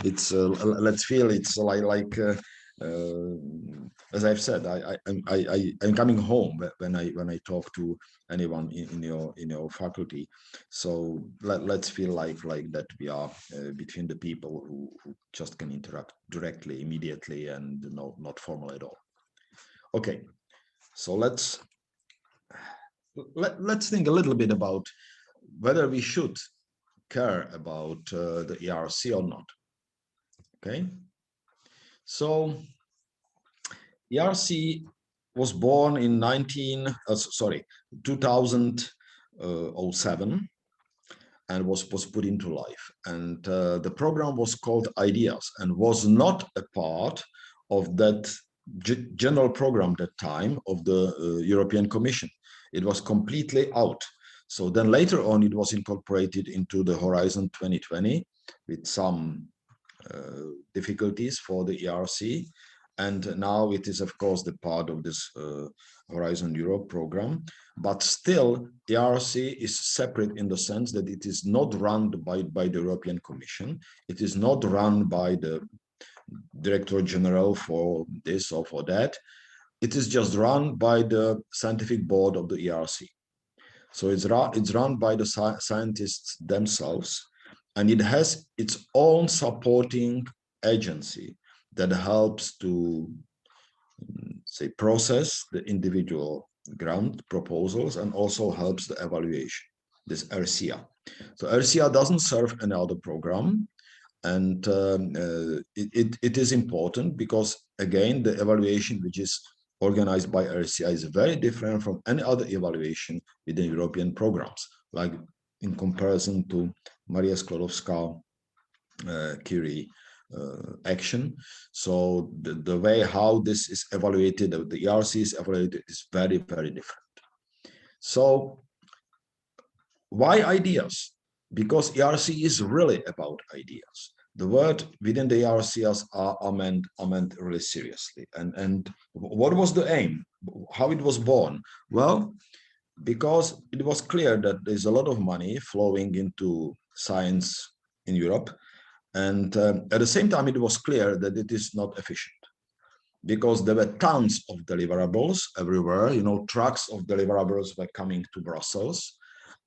let's feel it's like as I've said, I'm coming home when I talk to anyone in your faculty. So let's feel like that we are between the people who just can interact directly, immediately, and not formal at all. Okay, so let's think a little bit about whether we should care about the ERC or not. Okay, so ERC was born in 2007 and was put into life, and the program was called Ideas and was not a part of that general program at that time of the European Commission. It was completely out. So then later on it was incorporated into the Horizon 2020 with some difficulties for the ERC, and now it is of course the part of this Horizon Europe program, but still ERC is separate in the sense that it is not run by the European Commission. It is not run by the Director General for this or for that. It is just run by the scientific board of the ERC. So it's run by the scientists themselves, and it has its own supporting agency that helps to, say, process the individual grant proposals and also helps the evaluation, this ERCIA. So ERCIA doesn't serve any other program, and it is important because, again, the evaluation which is organized by ERCIA is very different from any other evaluation within European programs, like in comparison to Maria Sklodowska-Curie action. So the way how this is evaluated, the ERC is evaluated, is very, very different. So why ideas? Because ERC is really about ideas. The word within the ERCs are meant really seriously. And what was the aim? How it was born? Well, because it was clear that there's a lot of money flowing into science in Europe. And at the same time, it was clear that it is not efficient because there were tons of deliverables everywhere. You know, trucks of deliverables were coming to Brussels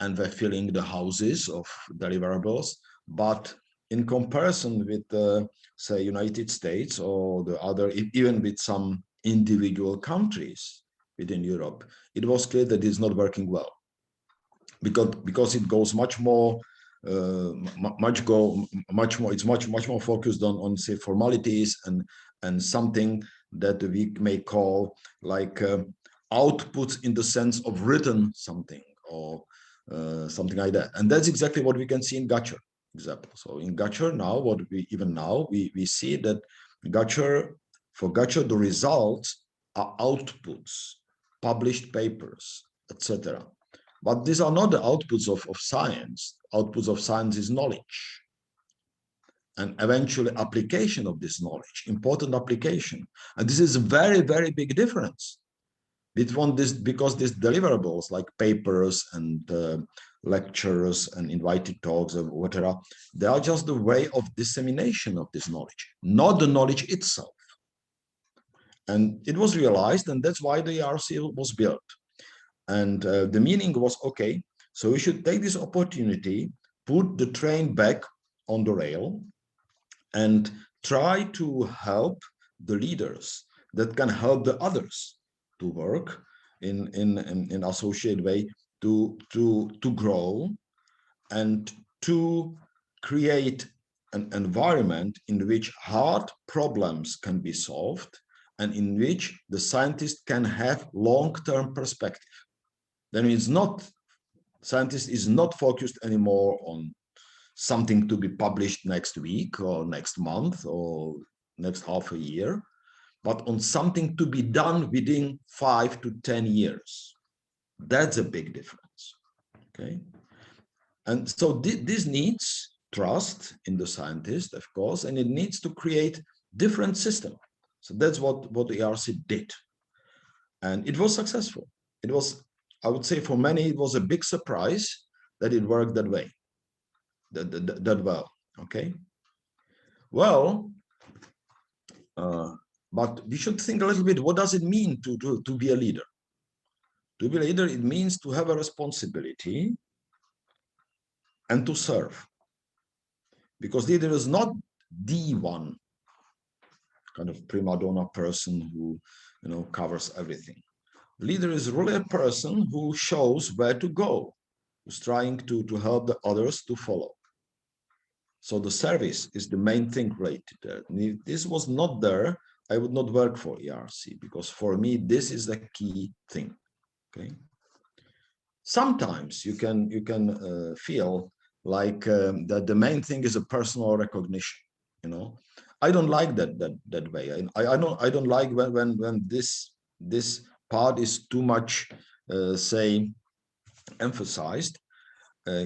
and were filling the houses of deliverables. But in comparison with, say, United States or the other, even with some individual countries within Europe, it was clear that it's not working well because it goes much more. It's much more focused on say formalities and something that we may call like outputs in the sense of written something or something like that. And that's exactly what we can see in Gachr example. So in Gachr now, we see that for Gachr the results are outputs, published papers, etc. But these are not the outputs of science. Outputs of science is knowledge. And eventually application of this knowledge, important application. And this is a very, very big difference between this, because these deliverables like papers and lectures and invited talks or whatever, they are just the way of dissemination of this knowledge, not the knowledge itself. And it was realized, and that's why the ERC was built. And the meaning was, okay, so we should take this opportunity, put the train back on the rail, and try to help the leaders that can help the others to work in associated way to grow and to create an environment in which hard problems can be solved and in which the scientist can have long-term perspective. Then it's not, scientist is not focused anymore on something to be published next week or next month or next half a year, but on something to be done within 5 to 10 years. That's a big difference, okay? And so this needs trust in the scientist, of course, and it needs to create different system. So that's what the ERC did. And it was successful. It was, I would say for many, it was a big surprise that it worked that way, that well, okay? Well, But we should think a little bit, what does it mean to be a leader? To be a leader, it means to have a responsibility and to serve. Because leader is not the one kind of prima donna person who, you know, covers everything. Leader is really a person who shows where to go, who's trying to help the others to follow. So the service is the main thing related there. If this was not there, I would not work for ERC, because for me, this is the key thing. Okay. Sometimes you can feel like that the main thing is a personal recognition. You know, I don't like that way. I don't like when this part is too much say emphasized.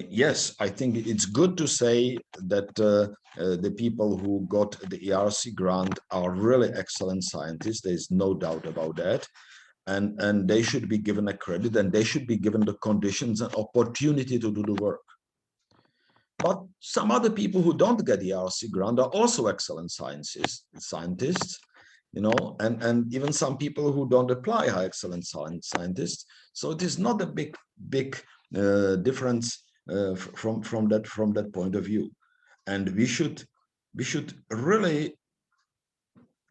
Yes, I think it's good to say that the people who got the ERC grant are really excellent scientists. There's no doubt about that. And they should be given a credit, and they should be given the conditions and opportunity to do the work. But some other people who don't get the ERC grant are also excellent scientists, you know, and even some people who don't apply are excellent scientists. So it is not a big difference from that point of view. And we should really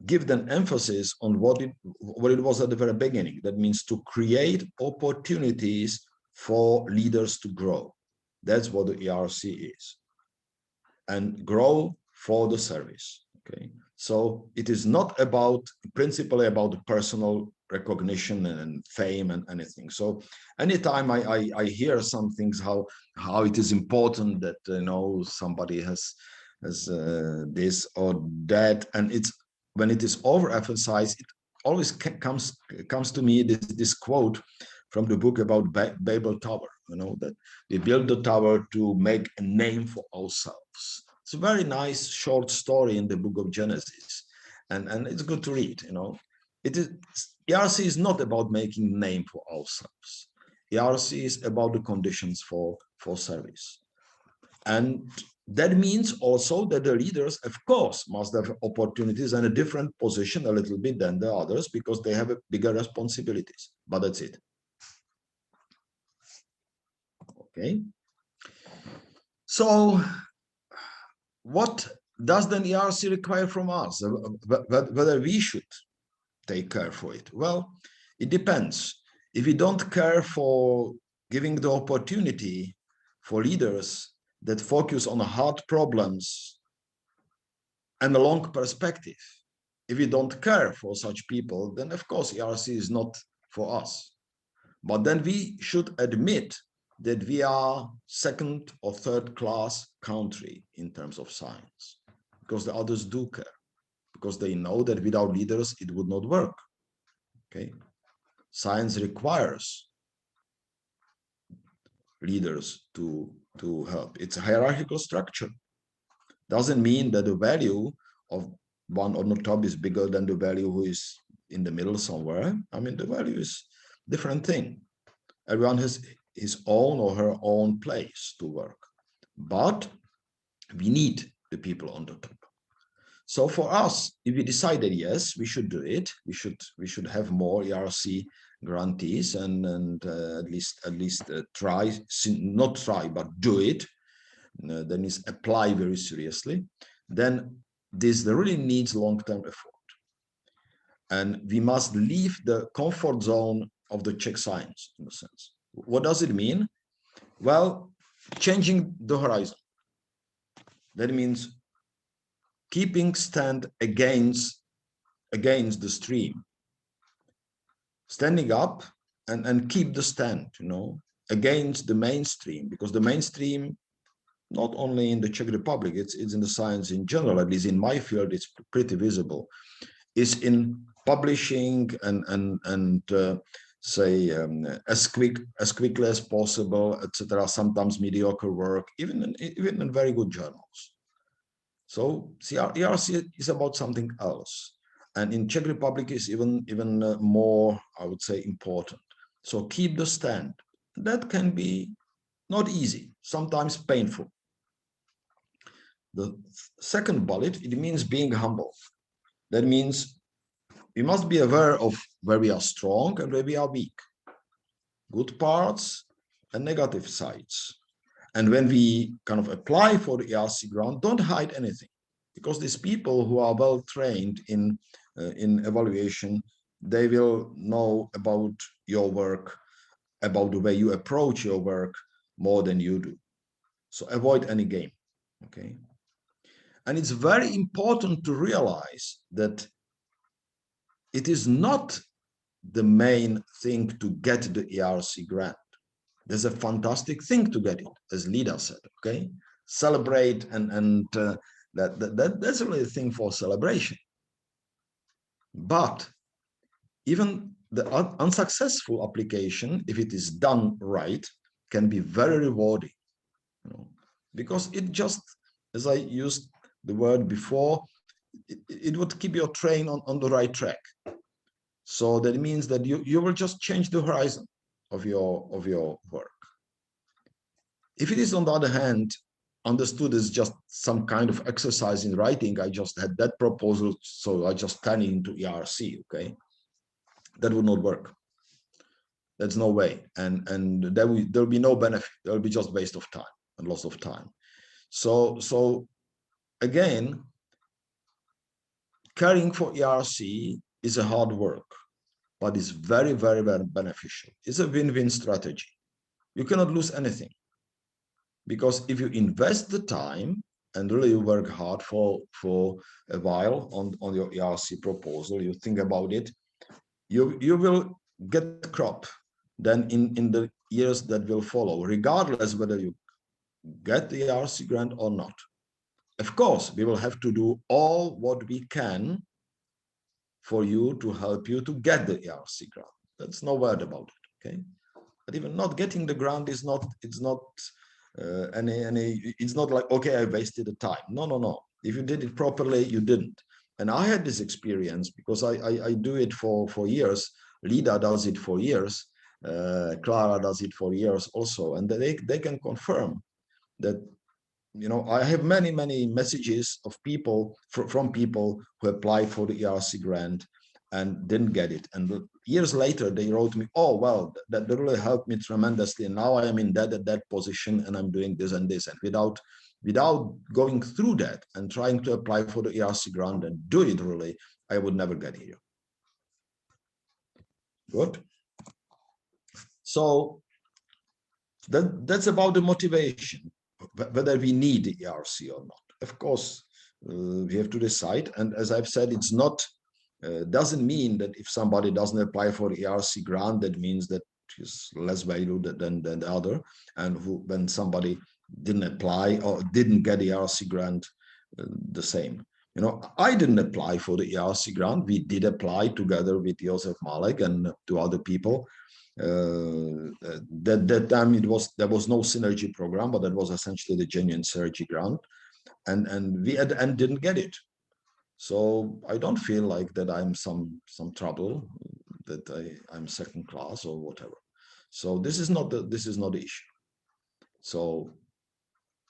give them emphasis on what it was at the very beginning. That means to create opportunities for leaders to grow. That's what the ERC is. And grow for the service. Okay. So it is not about principally about the personal recognition and fame and anything. So anytime I hear some things how it is important that, you know, somebody has this or that, and it's when it is overemphasized, it always comes to me this quote from the book about Babel Tower, you know, that we built the tower to make a name for ourselves. It's a very nice short story in the book of Genesis, and it's good to read, you know. It is ERC is not about making name for ourselves. ERC is about the conditions for service. And that means also that the leaders, of course, must have opportunities and a different position a little bit than the others, because they have bigger responsibilities. But that's it. Okay. So what does then ERC require from us? Whether we should take care for it? Well, it depends. If we don't care for giving the opportunity for leaders that focus on hard problems and a long perspective, if we don't care for such people, then of course ERC is not for us. But then we should admit that we are second or third class country in terms of science, because the others do care, because they know that without leaders it would not work. Okay, science requires leaders to help. It's a hierarchical structure. Doesn't mean that the value of one on the top is bigger than the value who is in the middle somewhere. I mean, the value is different thing. Everyone has his own or her own place to work, but we need the people on the top. So for us, if we decided yes, we should do it, we should have more ERC grantees and at least try, not try, but do it. Then is apply very seriously. Then this really needs long-term effort, and we must leave the comfort zone of the Czech science in a sense. What does it mean? Well, changing the horizon. That means keeping stand against the stream, standing up and keep the stand, you know, against the mainstream, because the mainstream, not only in the Czech Republic, it's in the science in general, at least in my field, it's pretty visible, is in publishing and say as quickly as possible, etc. Sometimes mediocre work, even in very good journals. So ERC is about something else, and in Czech Republic is even more, I would say, important. So keep the stand. That can be not easy, sometimes painful. The second bullet, it means being humble. That means we must be aware of where we are strong and where we are weak, good parts and negative sides. And when we kind of apply for the ERC grant, don't hide anything, because these people who are well trained in evaluation, they will know about your work, about the way you approach your work more than you do. So avoid any game, okay? And it's very important to realize that it is not the main thing to get the ERC grant. There's a fantastic thing to get it, as Lida said, okay? Celebrate and that's really a thing for celebration. But even the unsuccessful application, if it is done right, can be very rewarding, you know, because it just, as I used the word before, it would keep your train on the right track. So that means that you will just change the horizon of your work. If it is, on the other hand, understood as just some kind of exercise in writing, I just had that proposal, so I just turn it into ERC, okay? That would not work. There's no way, and there'll be no benefit. There'll be just waste of time and loss of time. So again, caring for ERC is a hard work, but it's very, very, very beneficial. It's a win-win strategy. You cannot lose anything, because if you invest the time and really work hard for a while on your ERC proposal, you think about it, you will get crop then in the years that will follow, regardless whether you get the ERC grant or not. Of course, we will have to do all what we can for you to help you to get the ERC grant. That's no word about it, okay? But even not getting the grant is not, it's not it's not like, okay, I wasted the time. No. If you did it properly, you didn't. And I had this experience because I do it for years. Lida does it for years. Clara does it for years also. And they can confirm that, you know, I have many messages of people from people who applied for the ERC grant and didn't get it. And years later, they wrote me, oh, well, that really helped me tremendously. And now I am in that position and I'm doing this and this. And without going through that and trying to apply for the ERC grant and do it really, I would never get here. Good. So that's about the motivation, whether we need the ERC or not. Of course, we have to decide. And as I've said, it's not, doesn't mean that if somebody doesn't apply for the ERC grant, that means that he's less valued than the other. And when somebody didn't apply or didn't get the ERC grant, the same. You know, I didn't apply for the ERC grant. We did apply together with Josef Malek and two other people. That time there was no synergy program, but that was essentially the genuine synergy grant, and we at the end didn't get it. So I don't feel like that I'm some trouble, that I'm second class or whatever. So this is not the issue. So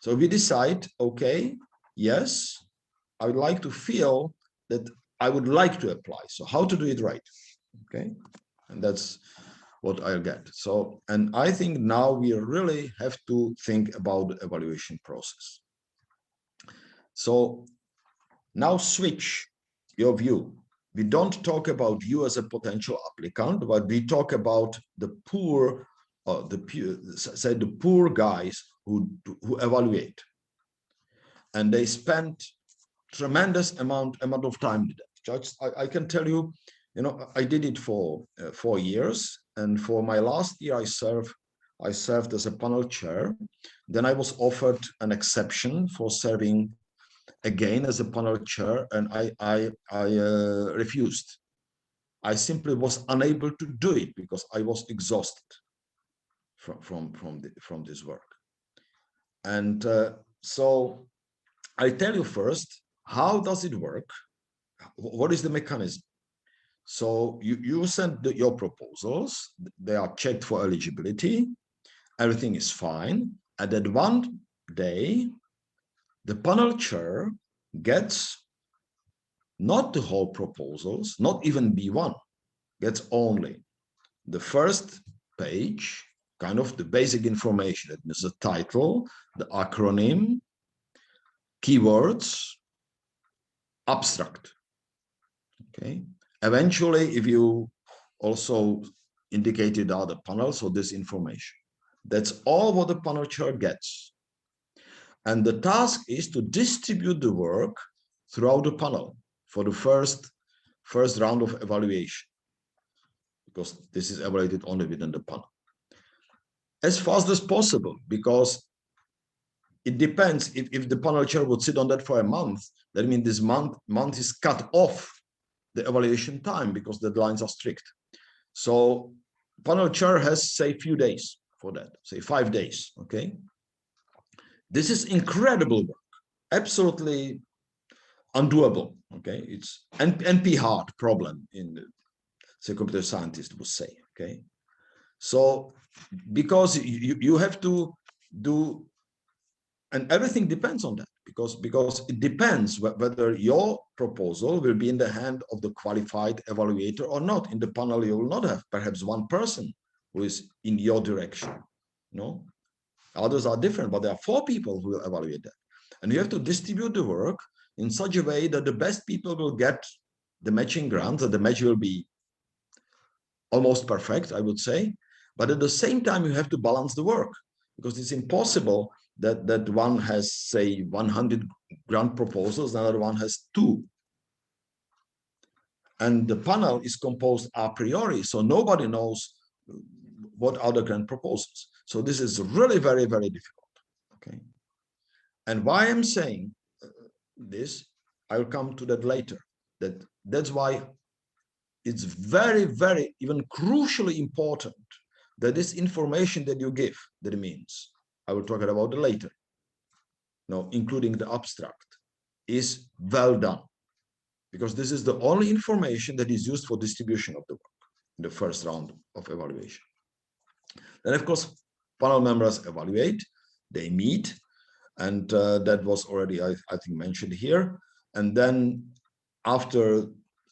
we decide, okay, yes, I would like to feel that I would like to apply. So how to do it right, okay? And that's what I'll get. So, and I think now we really have to think about the evaluation process. So now switch your view. We don't talk about you as a potential applicant, but we talk about the poor, the poor guys who evaluate, and they spend tremendous amount of time with that. Just I can tell you, you know, I did it for 4 years, and for my last year, I served as a panel chair. Then I was offered an exception for serving again as a panel chair, and I refused. I simply was unable to do it because I was exhausted from this work. And so I tell you first, how does it work? What is the mechanism? So you send your proposals, they are checked for eligibility, everything is fine. And at one day, the panel chair gets not the whole proposals, not even B1, gets only the first page, kind of the basic information. That means the title, the acronym, keywords, abstract. Okay. Eventually, if you also indicated other panels, so this information. That's all what the panel chair gets. And the task is to distribute the work throughout the panel for the first round of evaluation, because this is evaluated only within the panel. As fast as possible, because it depends. If the panel chair would sit on that for a month, that means this month is cut off the evaluation time because the deadlines are strict. So panel chair has, say, few days for that, say 5 days, okay? This is incredible work, absolutely undoable, okay? It's NP hard problem in the, say, computer scientist would say, okay? So because you have to do, and everything depends on that, because it depends whether your proposal will be in the hand of the qualified evaluator or not. In the panel, you will not have perhaps one person who is in your direction, no? Others are different, but there are 4 people who will evaluate that. And you have to distribute the work in such a way that the best people will get the matching grant, that the match will be almost perfect, I would say. But at the same time, you have to balance the work, because it's impossible that one has, say, 100 grant proposals, another one has 2. And the panel is composed a priori, so nobody knows what are the grant proposals. So this is really very, very difficult, okay? And why I'm saying this, I'll come to that later. That's why it's very, very, even crucially important that this information that you give, that means, I will talk about it later, now including the abstract, is well done, because this is the only information that is used for distribution of the work in the first round of evaluation. Then, of course, panel members evaluate, they meet, and that was already, I think, mentioned here. And then after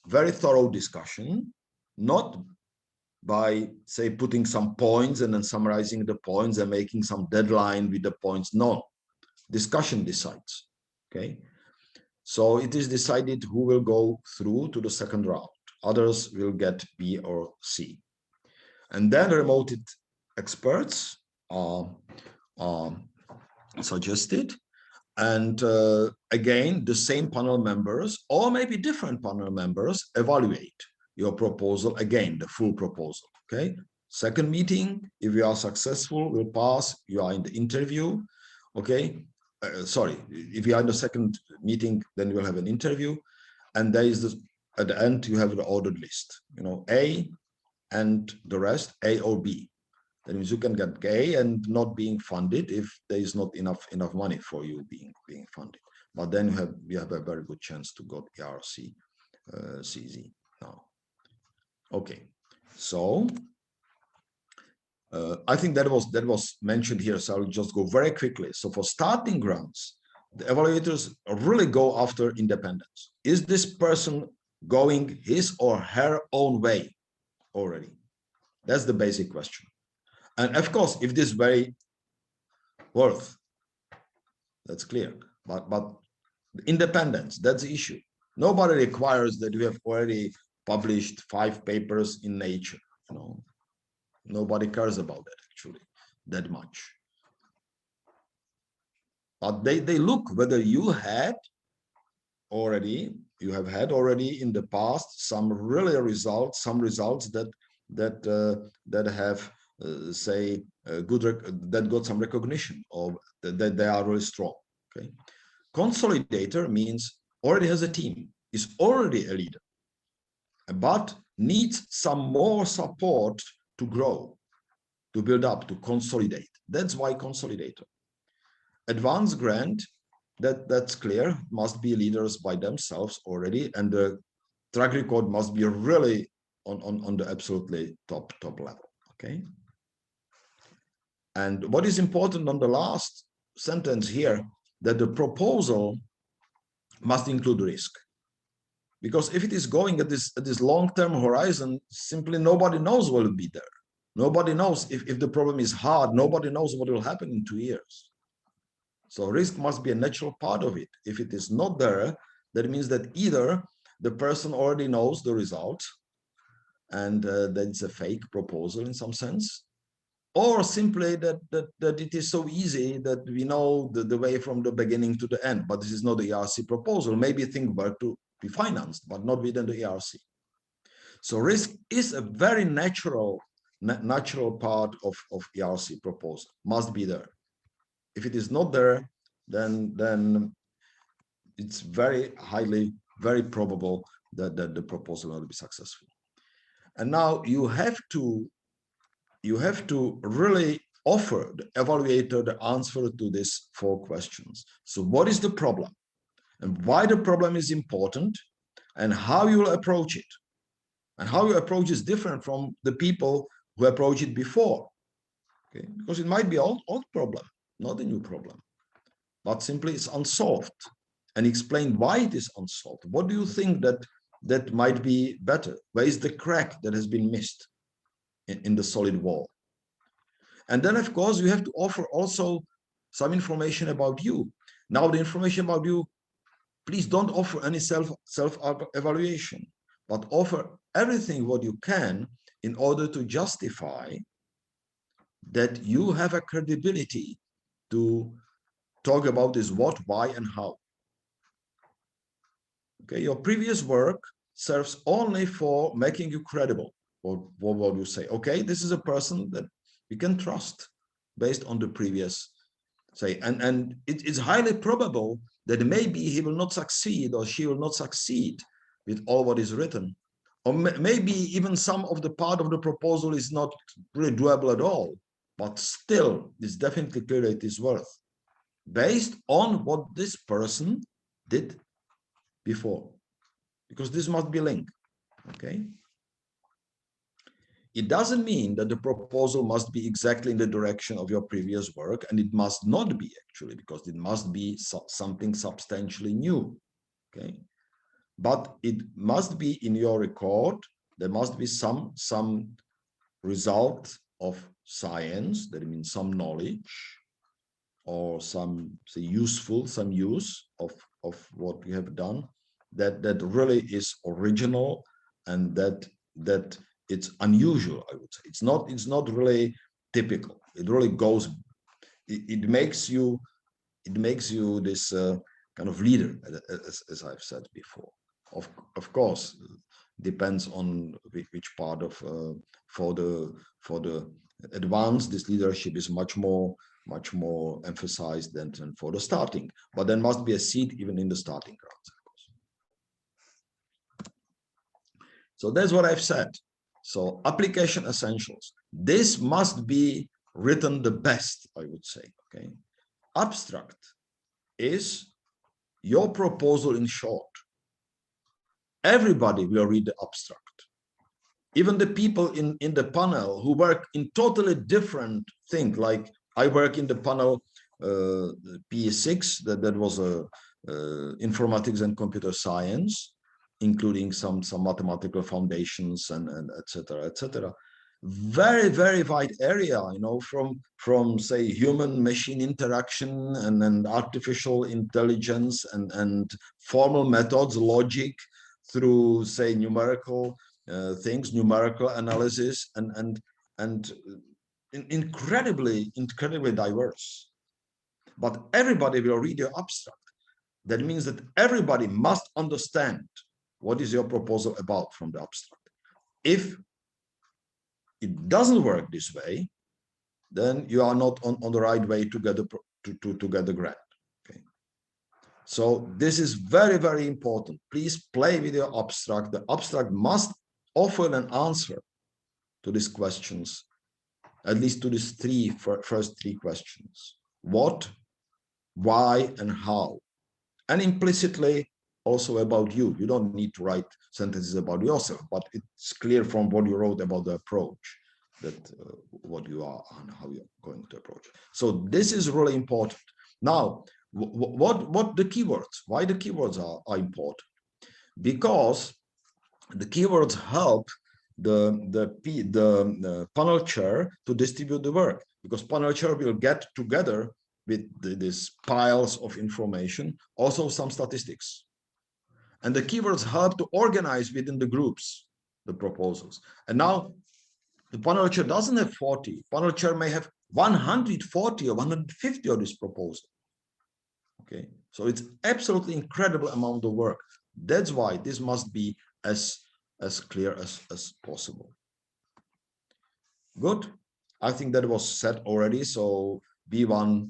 very thorough discussion, not by, say, putting some points and then summarizing the points and making some deadline with the points, no, discussion decides, okay? So it is decided who will go through to the second round. Others will get B or C. And then remote experts are suggested. And again, the same panel members, or maybe different panel members, evaluate your proposal, again, the full proposal, okay? Second meeting, if you are successful, will pass, you are in the interview, okay? Sorry, if you are in the second meeting, then you will have an interview. And there is this, at the end, you have the ordered list, you know, A and the rest, A or B. That means you can get A and not being funded if there is not enough money for you being funded. But then you have a very good chance to go ERC, CZ now. Okay, so I think that was mentioned here, so I'll just go very quickly. So for starting grants, the evaluators really go after independence. Is this person going his or her own way already? That's the basic question. And of course, if this is very worth, that's clear. But independence, that's the issue. Nobody requires that you have already published 5 papers in Nature. You know, nobody cares about that actually that much. But they look whether you have had already in the past some really results, some results that have say that got some recognition, or that they are really strong. Okay, consolidator means already has a team, is already a leader, but needs some more support to grow, to build up, to consolidate. That's why consolidator. Advanced grant, that's clear, must be leaders by themselves already, and the track record must be really on the absolutely top level. Okay. And what is important on the last sentence here, that the proposal must include risk. Because if it is going at this long-term horizon, simply nobody knows what will be there. Nobody knows if the problem is hard, nobody knows what will happen in 2 years. So risk must be a natural part of it. If it is not there, that means that either the person already knows the result and that it's a fake proposal in some sense, or simply that it is so easy that we know the way from the beginning to the end, but this is not the ERC proposal. Maybe things were to be financed, but not within the ERC. So risk is a very natural part of ERC proposal, must be there. If it is not there, then it's very probable that the proposal will be successful. And now you have to really offer the evaluator the answer to these 4 questions. So what is the problem and why the problem is important and how you will approach it? And how you approach is different from the people who approach it before. Okay? Because it might be an old problem, not a new problem, but simply it's unsolved, and explain why it is unsolved. What do you think that might be better? Where is the crack that has been missed in the solid wall? And then, of course, you have to offer also some information about you. Now, the information about you, please don't offer any self-evaluation, but offer everything what you can in order to justify that you have a credibility to talk about this what, why, and how. Okay, your previous work serves only for making you credible. Or what will you say? Okay, this is a person that we can trust based on the previous say, and it's highly probable that maybe he will not succeed or she will not succeed with all what is written. Or maybe even some of the part of the proposal is not really doable at all, but still it's definitely clear it is worth based on what this person did before, because this must be linked. Okay, it doesn't mean that the proposal must be exactly in the direction of your previous work, and it must not be actually, because it must be something substantially new. Okay, but it must be in your record. There must be some result of science, that means some knowledge or some use of what you have done that really is original and that it's unusual. I would say it's not really typical. It really goes. It makes you this kind of leader, as I've said before. Of course, depends on which part of for the advanced, this leadership is much more emphasized than for the starting. But there must be a seat even in the starting grants, of course. So that's what I've said. So application essentials. This must be written the best, I would say. Okay, abstract is your proposal in short. Everybody will read the abstract. Even the people in the panel who work in totally different thing, like I work in the panel P6, that was a informatics and computer science, including some mathematical foundations and etc. Very wide area, you know, from say human machine interaction and artificial intelligence and formal methods, logic, through say numerical things, numerical analysis, and incredibly diverse. But everybody will read your abstract. That means that everybody must understand what is your proposal about from the abstract. If it doesn't work this way, then you are not on the right way to get the grant. Okay. So this is very important. Please play with your abstract. The abstract must offer an answer to these questions, at least to these first three questions: what, why, and how, and implicitly also about you. You don't need to write sentences about yourself, but it's clear from what you wrote about the approach that what you are and how you're going to approach. So this is really important. Now, what the keywords? Why the keywords are important? because the keywords help the panel chair to distribute the work, because panel chair will get together with these piles of information, also some statistics. And the keywords help to organize within the groups the proposals. And now the panel chair doesn't have 40. Panel chair may have 140 or 150 of this proposal. Okay, so it's absolutely incredible amount of work. That's why this must be as clear as possible. Good. I think that was said already. So B1,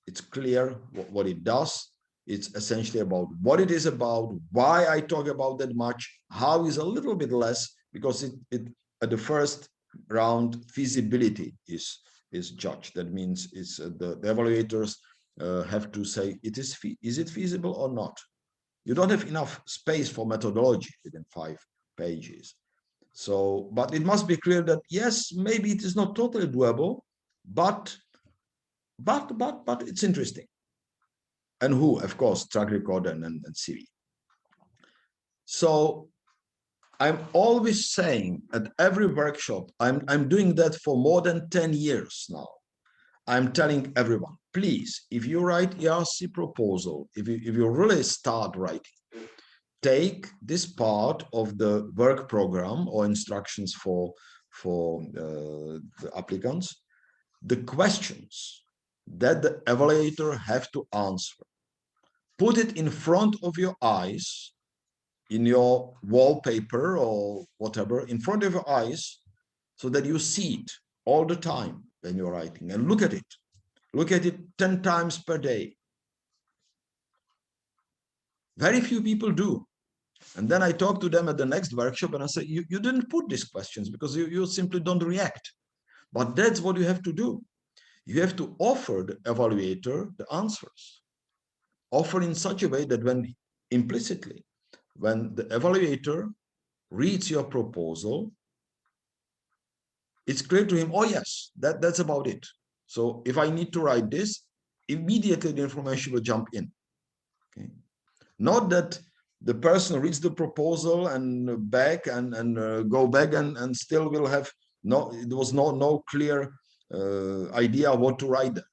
it's clear what it does. It's essentially about what it is about, why I talk about that much, how is a little bit less, because it at the first round feasibility is judged. That means it's the evaluators have to say is it feasible or not. You don't have enough space for methodology within 5 pages. So, but it must be clear that yes, maybe it is not totally doable, but it's interesting. And who, of course, track record and CV. So I'm always saying at every workshop, I'm doing that for more than 10 years now. I'm telling everyone, please, if you write ERC proposal, if you really start writing, take this part of the work program or instructions for the applicants, the questions that the evaluator have to answer. Put it in front of your eyes, in your wallpaper or whatever, in front of your eyes, so that you see it all the time when you're writing, and look at it. Look at it 10 times per day. Very few people do. And then I talk to them at the next workshop and I say, you didn't put these questions because you simply don't react. But that's what you have to do. You have to offer the evaluator the answers. Offer in such a way that when implicitly, when the evaluator reads your proposal, it's clear to him, oh yes, that's about it. So if I need to write this, immediately the information will jump in. Okay. Not that the person reads the proposal and back and go back and still will have there was no clear idea what to write there.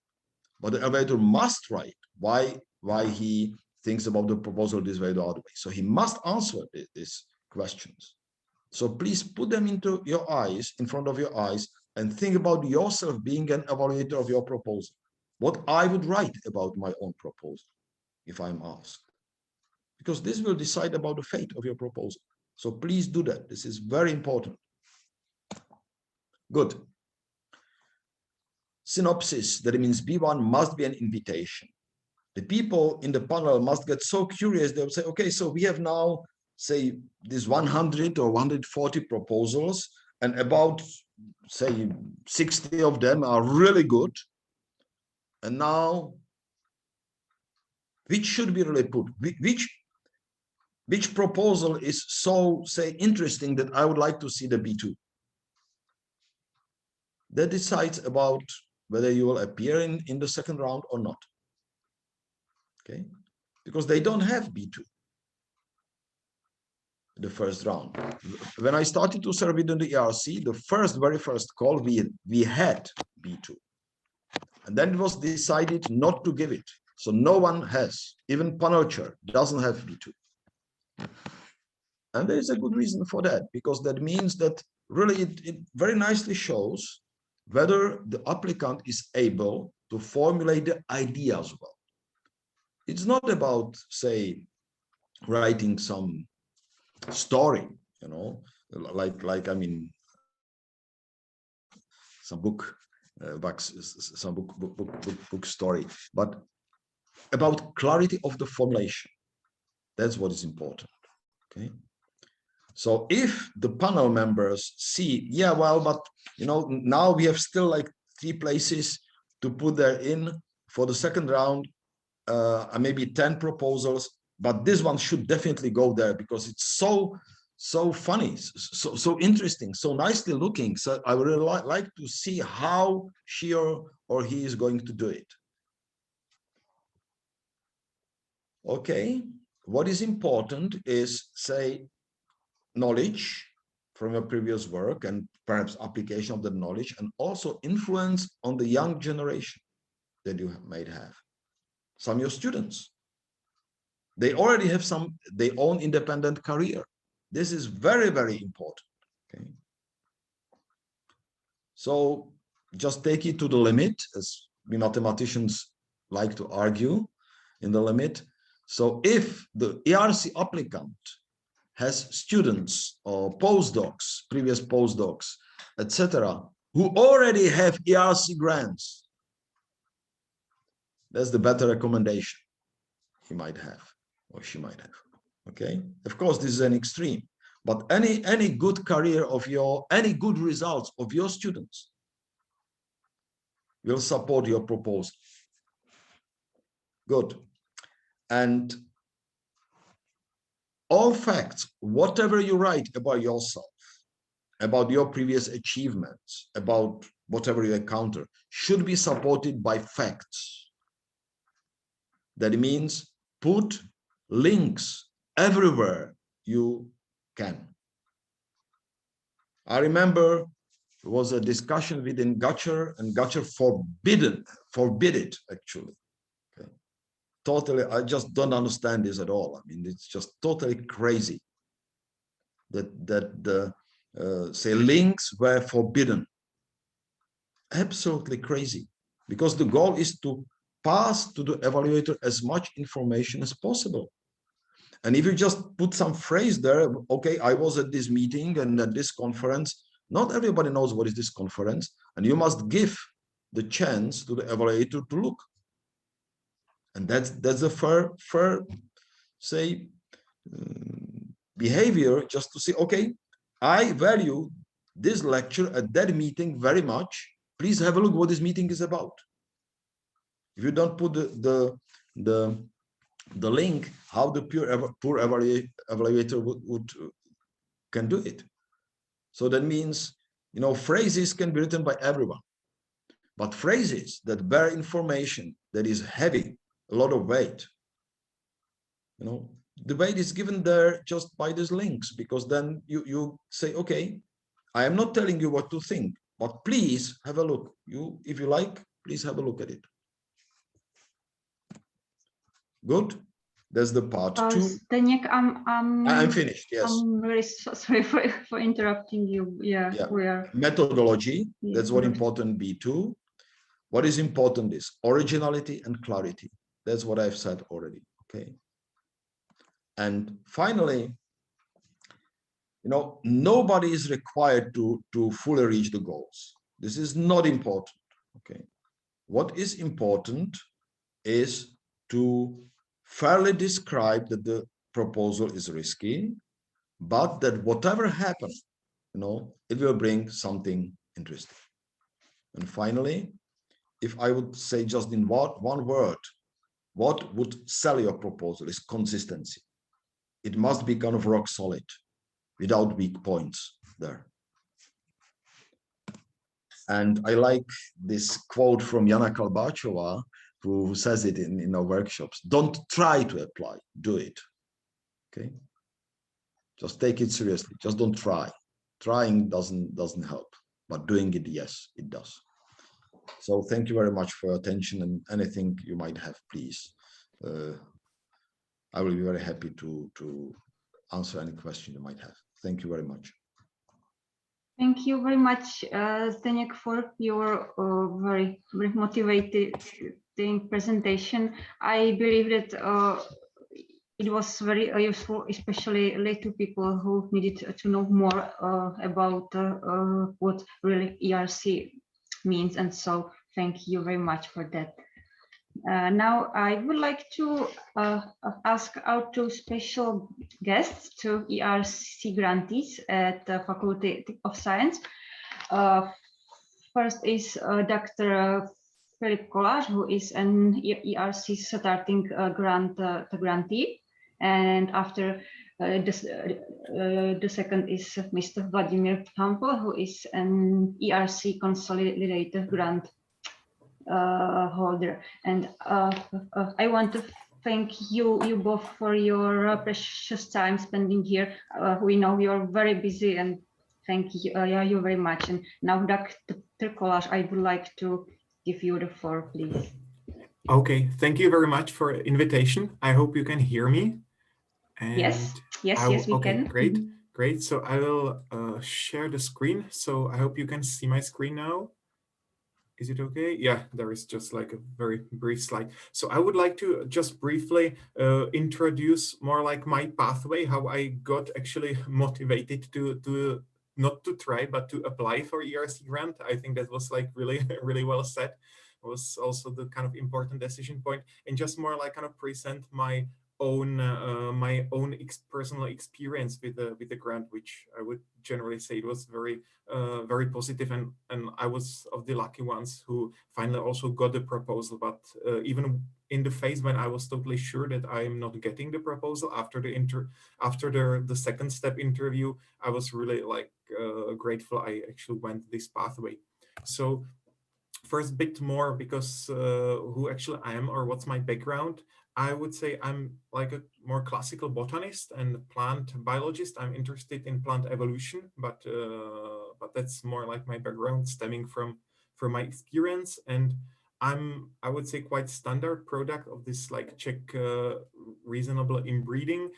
But the evaluator must write why he thinks about the proposal this way or the other way. So he must answer these questions. So please put them into your eyes, in front of your eyes, and think about yourself being an evaluator of your proposal. What I would write about my own proposal if I'm asked. Because this will decide about the fate of your proposal. So please do that. This is very important. Good. Synopsis, that means B1 must be an invitation. The people in the panel must get so curious, they'll say, okay, so we have now, say, these 100 or 140 proposals, and about, say, 60 of them are really good. And now, which should be really put? Which proposal is so, say, interesting that I would like to see the B2? That decides about whether you will appear in the second round or not. Okay, because they don't have B2 the first round. When I started to serve within the ERC, the very first call we had B2, and then it was decided not to give it. So no one has, even panel chair doesn't have B2, and there is a good reason for that, because that means that really it very nicely shows whether the applicant is able to formulate the ideas well. It's not about, say, writing some story, you know, like I mean, some book story, but about clarity of the formulation. That's what is important. Okay. So if the panel members see, yeah, well, but you know, now we have still like 3 places to put there in for the second round. Maybe 10 proposals, but this one should definitely go there because it's so funny, so interesting, so nicely looking. So I would really like to see how she or he is going to do it. Okay, what is important is, say, knowledge from your previous work and perhaps application of the knowledge, and also influence on the young generation that you might have. Some of your students, they already have their own independent career. This is very, very important. Okay. So just take it to the limit, as we mathematicians like to argue in the limit. So if the ERC applicant has students or postdocs, previous postdocs, etc., who already have ERC grants, that's the better recommendation he might have or she might have. Okay, of course, this is an extreme, but any good career of any good results of your students will support your proposal. Good. And all facts, whatever you write about yourself, about your previous achievements, about whatever you encounter, should be supported by facts. That means put links everywhere you can. I remember there was a discussion within Gutcher, and Gutcher forbid it actually. Okay. Totally, I just don't understand this at all. I mean, it's just totally crazy that the say links were forbidden. Absolutely crazy, because the goal is to pass to the evaluator as much information as possible. And if you just put some phrase there, okay, I was at this meeting and at this conference, not everybody knows what is this conference, and you must give the chance to the evaluator to look. And that's a fair say behavior, just to say, okay, I value this lecture at that meeting very much. Please have a look what this meeting is about. If you don't put the link, how the poor evaluator can do it. So that means, you know, phrases can be written by everyone, but phrases that bear information that is heavy, a lot of weight, you know, the weight is given there just by these links, because then you say, okay, I am not telling you what to think, but please have a look. If you like, please have a look at it. Good. That's the part 2. Zdeněk, I'm finished. Yes. I'm really sorry for interrupting you. Yeah. We are. Methodology. Yeah, that's what important B2. What is important is originality and clarity. That's what I've said already. Okay. And finally, you know, nobody is required to fully reach the goals. This is not important. Okay. What is important is to fairly describe that the proposal is risky, but that whatever happens, you know, it will bring something interesting. And finally, if I would say just in one word, what would sell your proposal is consistency. It must be kind of rock solid, without weak points there. And I like this quote from Jana Kalbáčová, who says it in our workshops: don't try to apply, do it. Okay, just take it seriously, just don't try. Trying doesn't help, but doing it, yes, it does. So thank you very much for your attention, and anything you might have, please. I will be very happy to answer any question you might have. Thank you very much. Thank you very much, Zdeněk, for your very motivated presentation. I believe that it was very useful, especially to people who needed to know more about what really ERC means. And so thank you very much for that. Now I would like to ask our 2 special guests, 2 ERC grantees at the Faculty of Science. First is Dr. Filip Kolář, who is an ERC starting grantee, and after the second is Mr. Vladimír Hampl, who is an ERC Consolidator Grant holder. And I want to thank you both for your precious time spending here. We know you're very busy, and thank you, you very much. And now, Dr. Kolář, I would like to give you the floor, please. Okay, thank you very much for invitation. I hope you can hear me. And yes, we can. Great, great. So I will share the screen. So I hope you can see my screen now. Is it okay? Yeah, there is just like a very brief slide. So I would like to just briefly introduce more like my pathway, how I got actually motivated to not to try, but to apply for ERC grant. I think that was like really, really well said. It was also the kind of important decision point, and just more like kind of present my own personal experience with the grant, which I would generally say it was very positive, and I was of the lucky ones who finally also got the proposal. But even in the phase when I was totally sure that I am not getting the proposal after the second step interview, I was really like grateful I actually went this pathway. So first bit more, because who actually I am or what's my background. I would say I'm like a more classical botanist and plant biologist. I'm interested in plant evolution, but that's more like my background stemming from my experience. And I would say quite standard product of this like Czech reasonable inbreeding.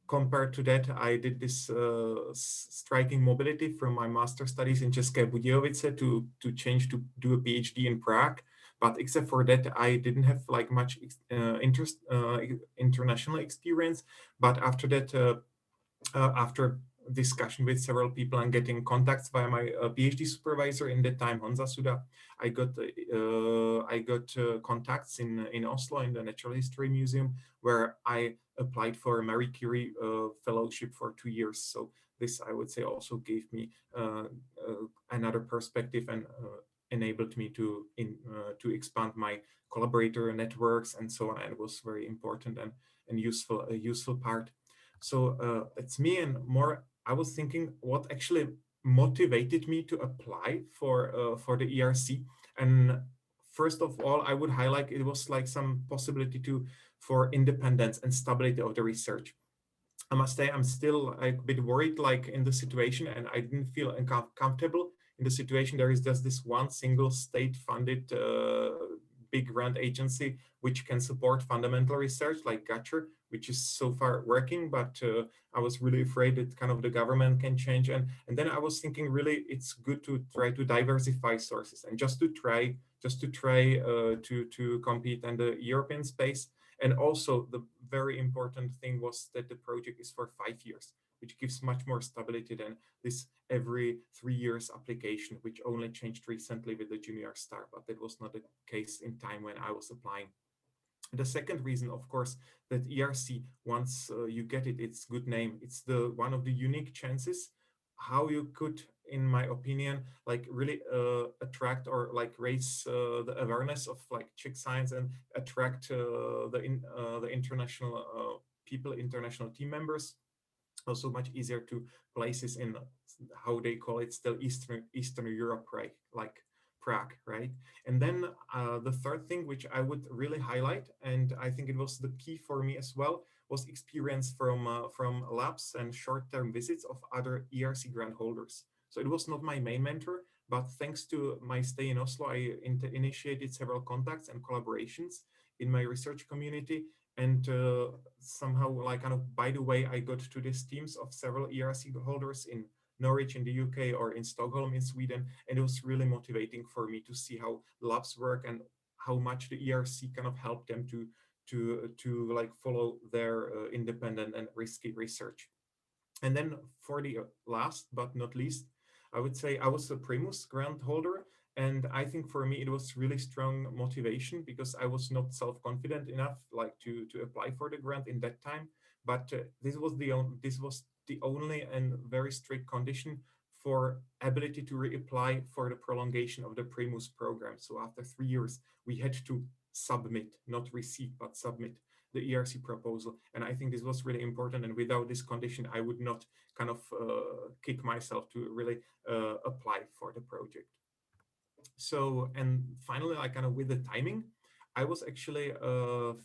Compared to that, I did this striking mobility from my master studies in České Budějovice to change to do a PhD in Prague. But except for that, I didn't have like much international experience. But after that, after discussion with several people and getting contacts via my PhD supervisor in that time, Honza Suda, I got contacts in Oslo in the Natural History Museum, where I applied for a Marie Curie fellowship for 2 years. So this, I would say, also gave me another perspective and enabled me to expand my collaborator networks and so on. And it was very important and useful, a useful part. So it's me, and more I was thinking what actually motivated me to apply for the ERC. And first of all, I would highlight it was like some possibility for independence and stability of the research. I must say I'm still a bit worried like in the situation, and I didn't feel comfortable in the situation. There is just this one single state-funded big grant agency which can support fundamental research like Gatcher, which is so far working, but I was really afraid that kind of the government can change. And then I was thinking really it's good to try to diversify sources and just to try to compete in the European space. And also the very important thing was that the project is for 5 years, which gives much more stability than this every 3 years application, which only changed recently with the Junior Star, but that was not the case in time when I was applying. The second reason, of course, that ERC, once you get it, it's good name. It's one of the unique chances how you could, in my opinion, like really attract or like raise the awareness of like Czech science and attract the international people, international team members. Also much easier to places in how they call it still Eastern Europe, right? Like Prague, right? And then the third thing which I would really highlight, and I think it was the key for me as well, was experience from labs and short-term visits of other ERC grant holders. So it was not my main mentor, but thanks to my stay in Oslo, I initiated several contacts and collaborations in my research community. And somehow, like kind of by the way, I got to these teams of several ERC holders in Norwich in the UK or in Stockholm in Sweden. And it was really motivating for me to see how labs work and how much the ERC kind of helped them to like follow their independent and risky research. And then for the last but not least, I would say I was a Primus grant holder. And I think for me, it was really strong motivation because I was not self-confident enough like to apply for the grant in that time. But this was the only and very strict condition for ability to reapply for the prolongation of the Primus program. So after 3 years, we had to submit, not receive, but submit the ERC proposal. And I think this was really important. And without this condition, I would not kind of kick myself to really apply for the project. So, and finally, like kind of with the timing, I was actually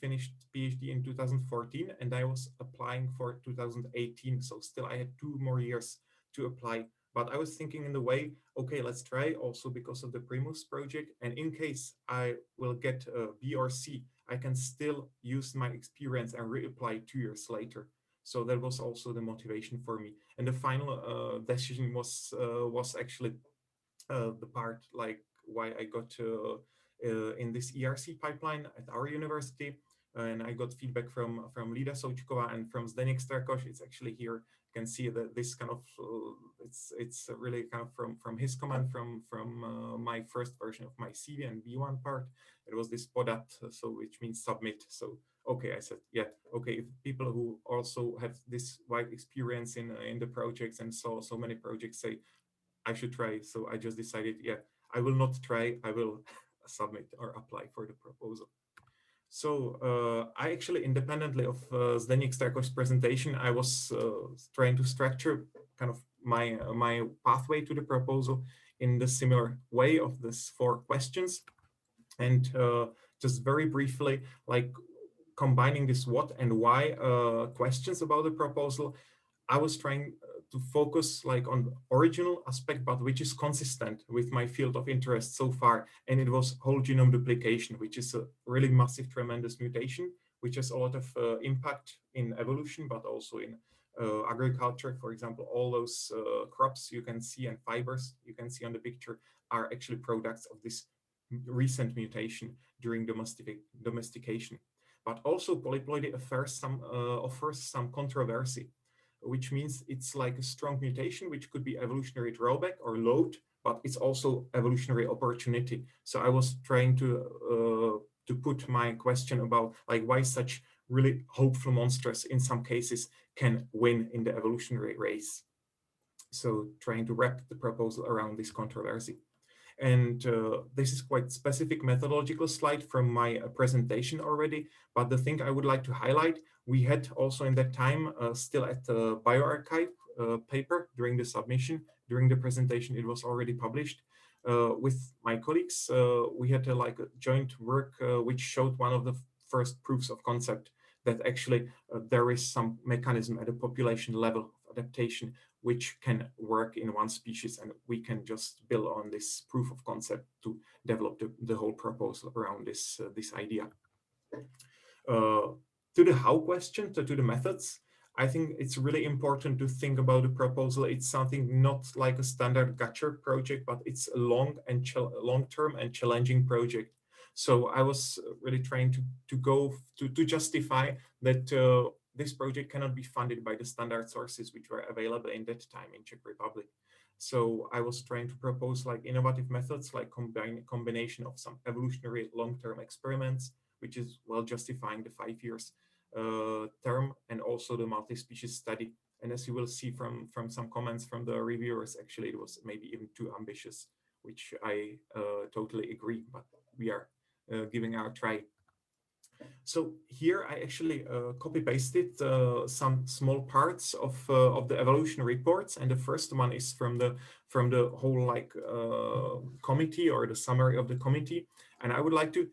finished PhD in 2014 and I was applying for 2018. So still I had 2 more years to apply. But I was thinking in the way, okay, let's try also because of the Primus project. And in case I will get a B or C, I can still use my experience and reapply 2 years later. So that was also the motivation for me. And the final decision was actually the part like why I got in this ERC pipeline at our university. And I got feedback from Lida Součková and from Zdeněk Strakoš. It's actually here. You can see that this kind of it's really kind of from his comment from my first version of my CV and B1 part. It was this podat, so which means submit. So okay, I said yeah, okay. If people who also have this wide experience in the projects and so many projects say I should try, so I just decided yeah, I will not try. I will submit or apply for the proposal. So I actually, independently of Zdeněk Strakoš's presentation, I was trying to structure kind of my pathway to the proposal in the similar way of this 4 questions. And just very briefly, like combining this what and why questions about the proposal, I was trying to focus like on original aspect, but which is consistent with my field of interest so far. And it was whole genome duplication, which is a really massive, tremendous mutation, which has a lot of impact in evolution, but also in agriculture. For example, all those crops you can see and fibers you can see on the picture are actually products of this recent mutation during domestication. But also polyploidy offers some controversy, which means it's like a strong mutation, which could be evolutionary drawback or load, but it's also evolutionary opportunity. So I was trying to put my question about like why such really hopeful monsters in some cases can win in the evolutionary race. So trying to wrap the proposal around this controversy. And this is quite specific methodological slide from my presentation already. But the thing I would like to highlight, we had also in that time still at the bioarchive paper during the submission, during the presentation, it was already published. With my colleagues, we had like a joint work which showed one of the first proofs of concept that actually there is some mechanism at a population level of adaptation which can work in one species, and we can just build on this proof of concept to develop the whole proposal around this idea. To the how question, to the methods, I think it's really important to think about the proposal. It's something not like a standard gotcha project, but it's a long-term and challenging project. So I was really trying to justify that this project cannot be funded by the standard sources which were available in that time in Czech Republic. So I was trying to propose like innovative methods, like combination of some evolutionary long-term experiments, which is well justifying the 5 years term, and also the multi-species study. And as you will see from some comments from the reviewers, actually it was maybe even too ambitious, which I totally agree, but we are giving our try. So here I actually copy-pasted some small parts of the evolution reports, and the first one is from the whole like committee, or the summary of the committee. And I would like to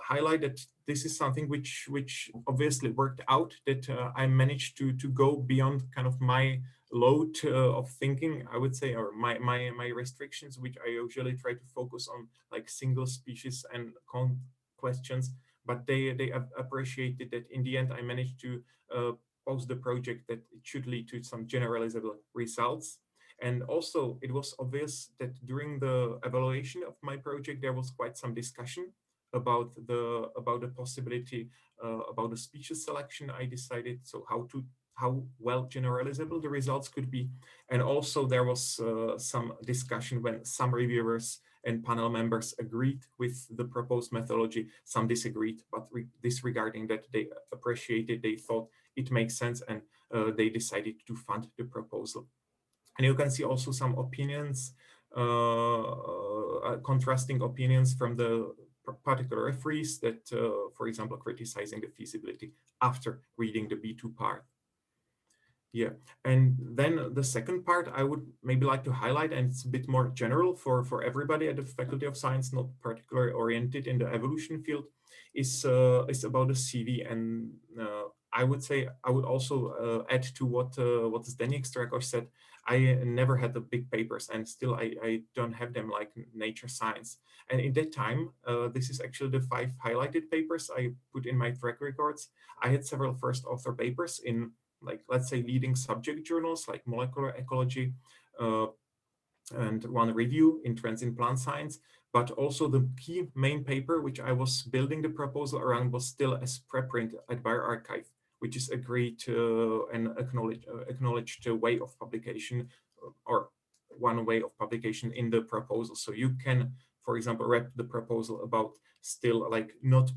highlight that this is something which obviously worked out, that I managed to go beyond kind of my load of thinking, I would say, or my restrictions, which I usually try to focus on like single species and questions. But they appreciated that in the end I managed to pose the project that it should lead to some generalizable results. And also it was obvious that during the evaluation of my project there was quite some discussion about the possibility about the species selection I decided, so how well generalizable the results could be. And also there was some discussion when some reviewers and panel members agreed with the proposed methodology, some disagreed, but disregarding that, they appreciated, they thought it makes sense, and they decided to fund the proposal. And you can see also some opinions, contrasting opinions from the particular referees that, for example, criticizing the feasibility after reading the B2 part. Yeah, and then the second part I would maybe like to highlight, and it's a bit more general for everybody at the Faculty of Science, not particularly oriented in the evolution field, is about the CV. And I would say I would also add to what Zdeněk Strakoš said. I never had the big papers, and still I don't have them like Nature Science. And in that time, this is actually the 5 highlighted papers I put in my track records. I had several first author papers in, like, let's say, leading subject journals like Molecular Ecology, and one review in Transient Plant Science. But also the key main paper, which I was building the proposal around, was still as preprint at bioRxiv, which is a great and acknowledged way of publication, or one way of publication in the proposal. So you can, for example, wrap the proposal about still like not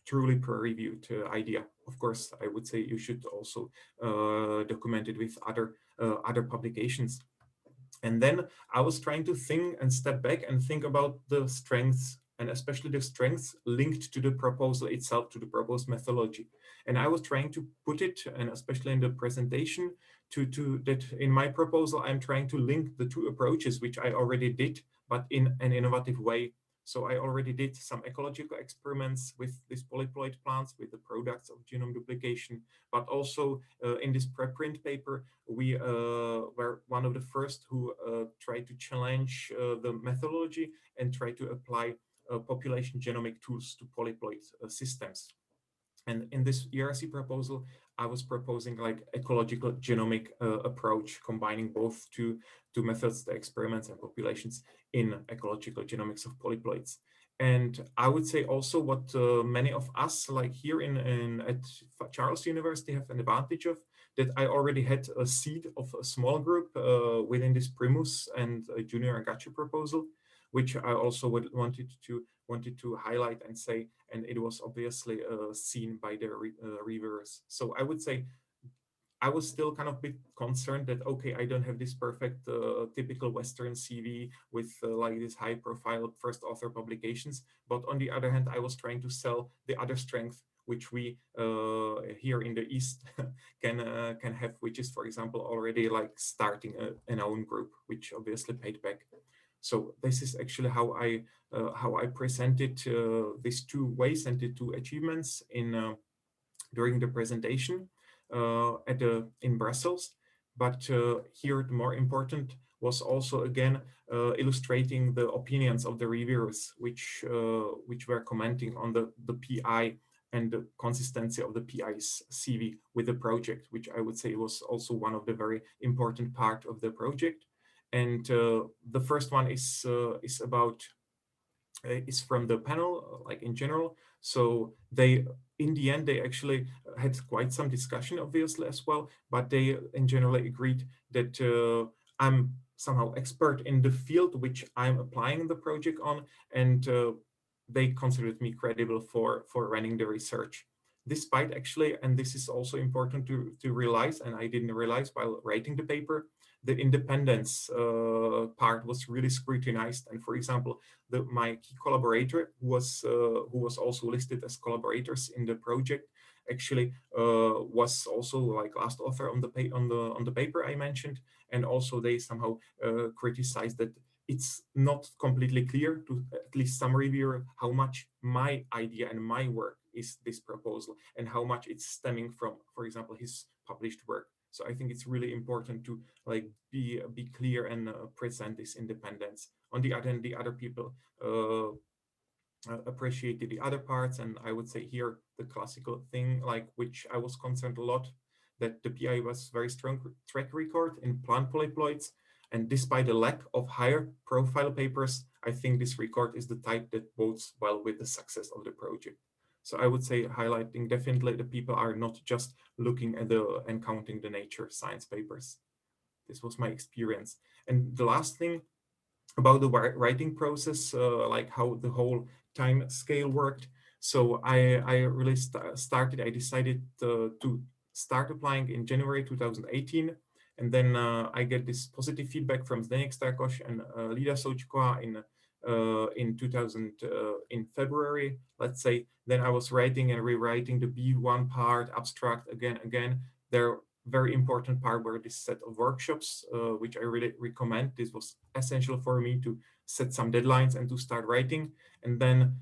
truly peer-reviewed idea. Of course, I would say you should also document it with other publications. And then I was trying to think and step back and think about the strengths, and especially the strengths linked to the proposal itself, to the proposed methodology. And I was trying to put it, and especially in the presentation, to that in my proposal, I'm trying to link the 2 approaches, which I already did, but in an innovative way. So I already did some ecological experiments with these polyploid plants, with the products of genome duplication, but also in this preprint paper, we were one of the first who tried to challenge the methodology and try to apply population genomic tools to polyploid systems. And in this ERC proposal, I was proposing like ecological genomic approach, combining both two methods, the experiments and populations, in ecological genomics of polyploids. And I would say also what many of us, like here at Charles University, have an advantage of, that I already had a seed of a small group within this Primus and Junior and Gotcha proposal, which I also wanted to highlight and say, and it was obviously seen by the reviewers. So I would say I was still kind of a bit concerned that, okay, I don't have this perfect typical Western CV with like this high profile first author publications. But on the other hand, I was trying to sell the other strength, which we here in the East can have, which is, for example, already like starting an own group, which obviously paid back. So this is actually how I presented these 2 ways and the 2 achievements in during the presentation in Brussels. But here the more important was also again illustrating the opinions of the reviewers, which were commenting on the PI and the consistency of the PI's CV with the project, which I would say was also one of the very important part of the project. And the first one is from the panel, like in general. So in the end, they actually had quite some discussion, obviously, as well, but they in general agreed that I'm somehow expert in the field which I'm applying the project on, and they considered me credible for running the research. Despite actually, and this is also important to realize, and I didn't realize while writing the paper, the independence part was really scrutinized. And for example, my key collaborator, who was also listed as collaborators in the project, actually was also like last author on the paper I mentioned, and also they somehow criticized that it's not completely clear to at least some reviewer how much my idea and my work is this proposal, and how much it's stemming from, for example, his published work. So I think it's really important to like be clear and present this independence. On the other hand, the other people appreciated the other parts, and I would say here the classical thing, like which I was concerned a lot, that the PI was very strong track record in plant polyploids, and despite the lack of higher profile papers, I think this record is the type that bodes well with the success of the project. So I would say highlighting definitely the people are not just looking at and counting the Nature science papers. This was my experience. And the last thing about the writing process, like how the whole time scale worked. So I really I decided to start applying in January 2018. And then I get this positive feedback from Zdeněk Strakoš and Lida Součková in February, let's say. Then I was writing and rewriting the B1 part, abstract again. There very important part were this set of workshops, which I really recommend. This was essential for me to set some deadlines and to start writing. And then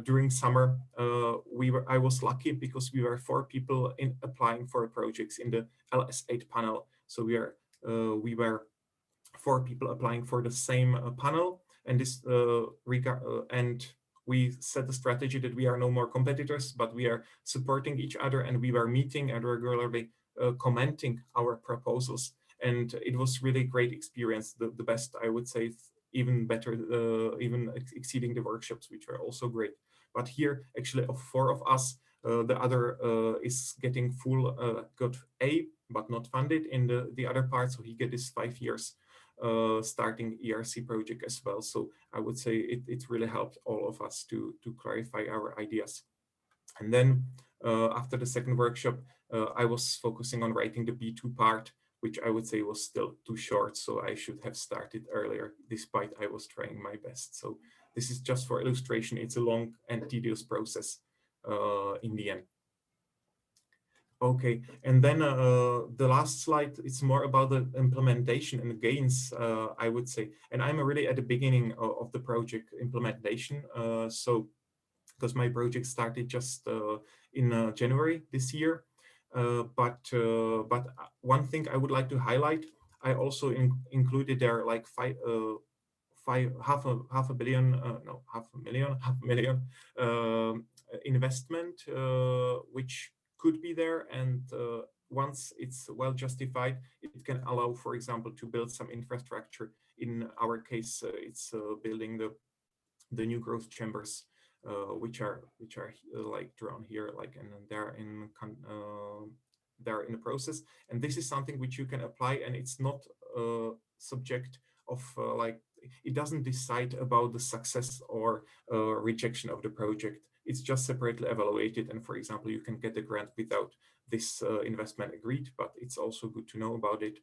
during summer, I was lucky because we were 4 people in applying for projects in the LS8 panel. So we were 4 people applying for the same panel, and this and we set the strategy that we are no more competitors, but we are supporting each other, and we were meeting and regularly commenting our proposals. And it was really great experience, the best, I would say, even better, even exceeding the workshops, which were also great. But here, actually, of 4 of us, the other is getting full, got A, but not funded in the other part. So he get this 5 years starting ERC project as well. So I would say it really helped all of us to clarify our ideas. And then after the second workshop, I was focusing on writing the B2 part, which I would say was still too short. So I should have started earlier, despite I was trying my best. So this is just for illustration. It's a long and tedious process in the end. Okay, and then the last slide, it's more about the implementation and the gains, I would say. And I'm really at the beginning of the project implementation. So, because my project started just in January this year. But one thing I would like to highlight, I also included there like half a million investment, which could be there, and once it's well justified, it can allow, for example, to build some infrastructure. In our case, it's building the new growth chambers, which are like drawn here, like, and they're in the process. And this is something which you can apply, and it's not subject of like, it doesn't decide about the success or rejection of the project. It's just separately evaluated. And for example, you can get a grant without this investment agreed, but it's also good to know about it.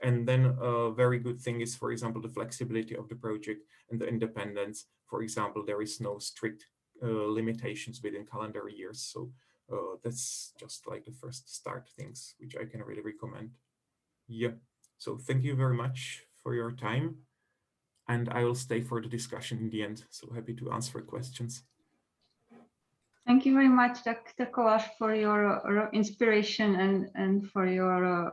And then a very good thing is, for example, the flexibility of the project and the independence. For example, there is no strict limitations within calendar years. So that's just like the first start things, which I can really recommend. Yeah, so thank you very much for your time. And I will stay for the discussion in the end. So happy to answer questions. Thank you very much, Dr. Kolář, for your inspiration and for your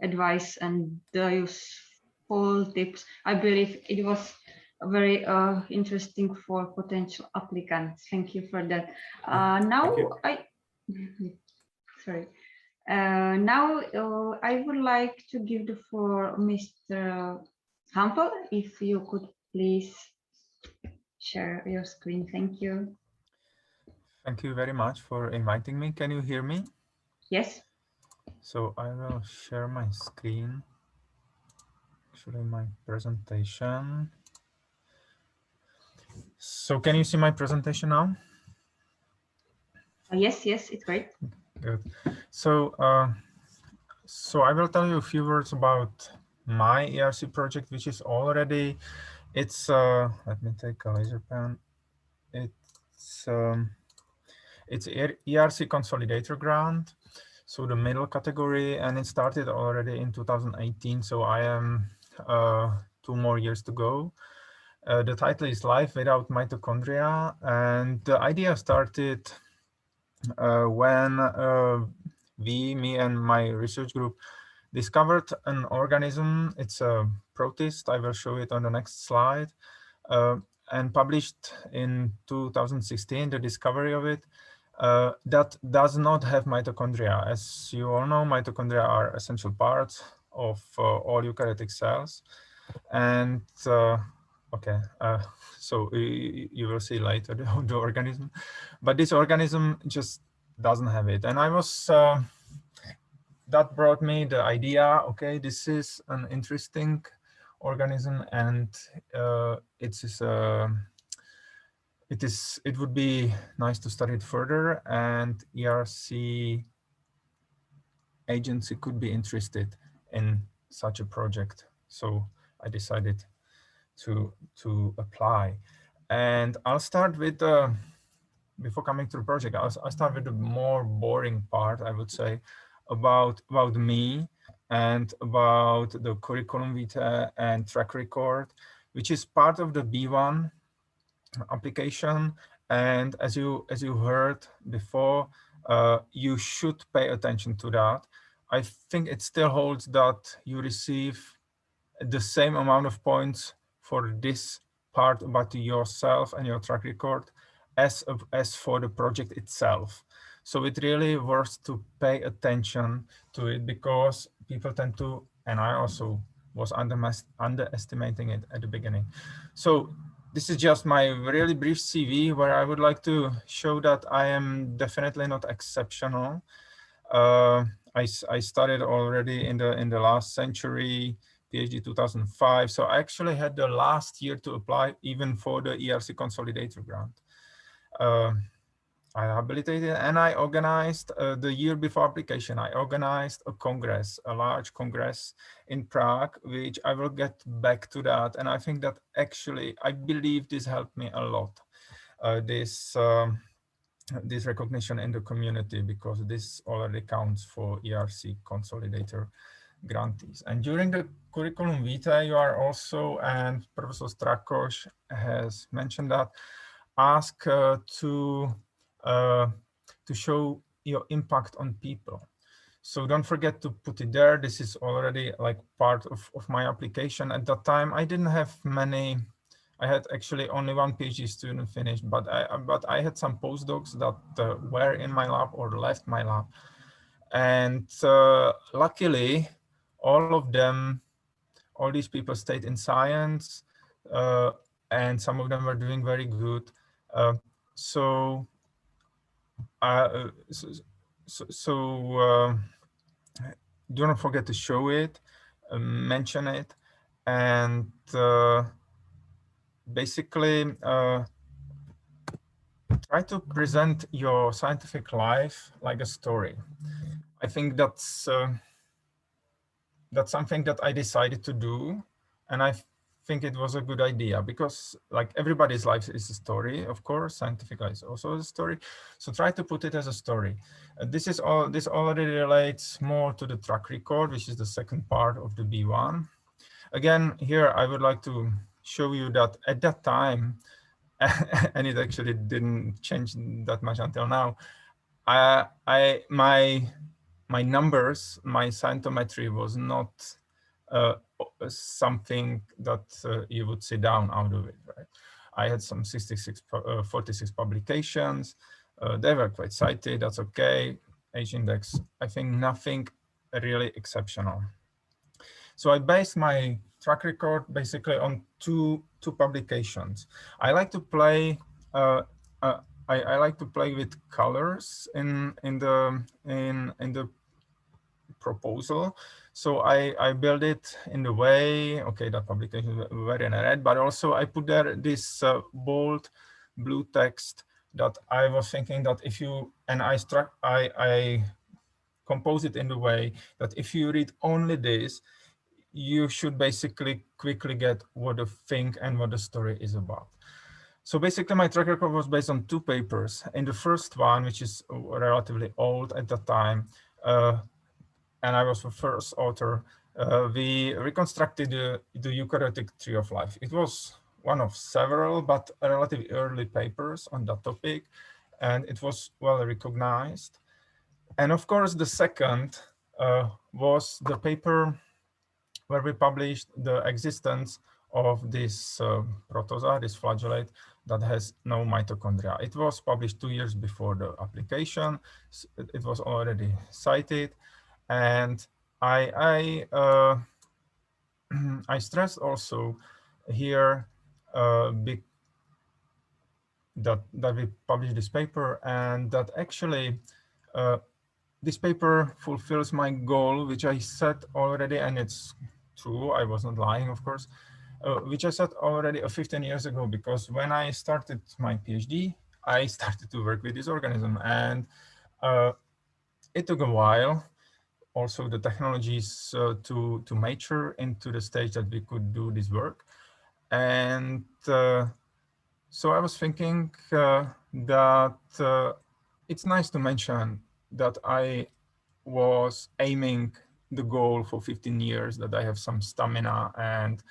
advice and the useful tips. I believe it was very interesting for potential applicants. Thank you for that. Now I would like to give the floor Mr. Hampl, if you could please share your screen. Thank you. Thank you very much for inviting me. Can you hear me? Yes. So I will share my screen, actually my presentation. So can you see my presentation now? Yes, it's great. Good. So, so I will tell you a few words about my ERC project, which is already, it's, let me take a laser pen. It's ERC Consolidator Grant, so the middle category, and it started already in 2018. So I am 2 more years to go. The title is Life Without Mitochondria, and the idea started when me and my research group discovered an organism. It's a protist. I will show it on the next slide, and published in 2016 the discovery of it. That does not have mitochondria. As you all know, mitochondria are essential parts of all eukaryotic cells. And okay, so you will see later the organism, but this organism just doesn't have it. And I was, that brought me the idea, okay, this is an interesting organism, and it would be nice to study it further, and ERC agency could be interested in such a project. So I decided to apply. And I'll start with, before coming to the project, I'll start with the more boring part, I would say. about me and about the curriculum vitae and track record, which is part of the B1 application. And as you heard before, you should pay attention to that. I think it still holds that you receive the same amount of points for this part about yourself and your track record as for the project itself. So it really worth to pay attention to it, because people tend to, and I also was underestimating it at the beginning. So this is just my really brief CV, where I would like to show that I am definitely not exceptional. I started already in the last century, PhD 2005. So I actually had the last year to apply even for the Erc Consolidator Grant. I habilitated, and I organized the year before application. I organized a congress, a large congress in Prague, which I will get back to that. And I think that actually, I believe this helped me a lot. This recognition in the community, because this already counts for Erc Consolidator grantees. And during the curriculum vitae, you are also, and Professor Strakoš has mentioned that, asked to show your impact on people. So don't forget to put it there. This is already like part of my application. At that time, I didn't have many. I had actually only one PhD student finished, but I had some postdocs that were in my lab or left my lab. And luckily, all of them, all these people stayed in science, and some of them were doing very good. So do not forget to show it, mention it, and basically try to present your scientific life like a story. I think that's something that I decided to do, and I think it was a good idea, because like everybody's life is a story, of course, scientific life is also a story. So try to put it as a story. This already relates more to the track record, which is the second part of the B1. Again, here I would like to show you that at that time, and it actually didn't change that much until now, my numbers, my scientometry was not something that you would sit down out of it, right? I had some 46 publications. They were quite cited, that's okay. H index, I think nothing really exceptional. So I based my track record basically on two publications. I like to play I like to play with colors in the proposal. So I build it in the way, okay, that publication is very in red, but also I put there this bold blue text that I was thinking that if you, and I compose it in the way that if you read only this, you should basically quickly get what the thing and what the story is about. So basically my track record was based on two papers. In the first one, which is relatively old at the time, and I was the first author, we reconstructed the eukaryotic tree of life. It was one of several, but relatively early papers on that topic, and it was well recognized. And of course, the second was the paper where we published the existence of this protozoa, this flagellate, that has no mitochondria. It was published 2 years before the application. It was already cited. And I stressed also here that we published this paper, and that actually this paper fulfills my goal, which I set already, and it's true, I was not lying, of course, which I set already 15 years ago, because when I started my PhD, I started to work with this organism, and it took a while. Also the technologies to mature into the stage that we could do this work. And so I was thinking that it's nice to mention that I was aiming the goal for 15 years, that I have some stamina and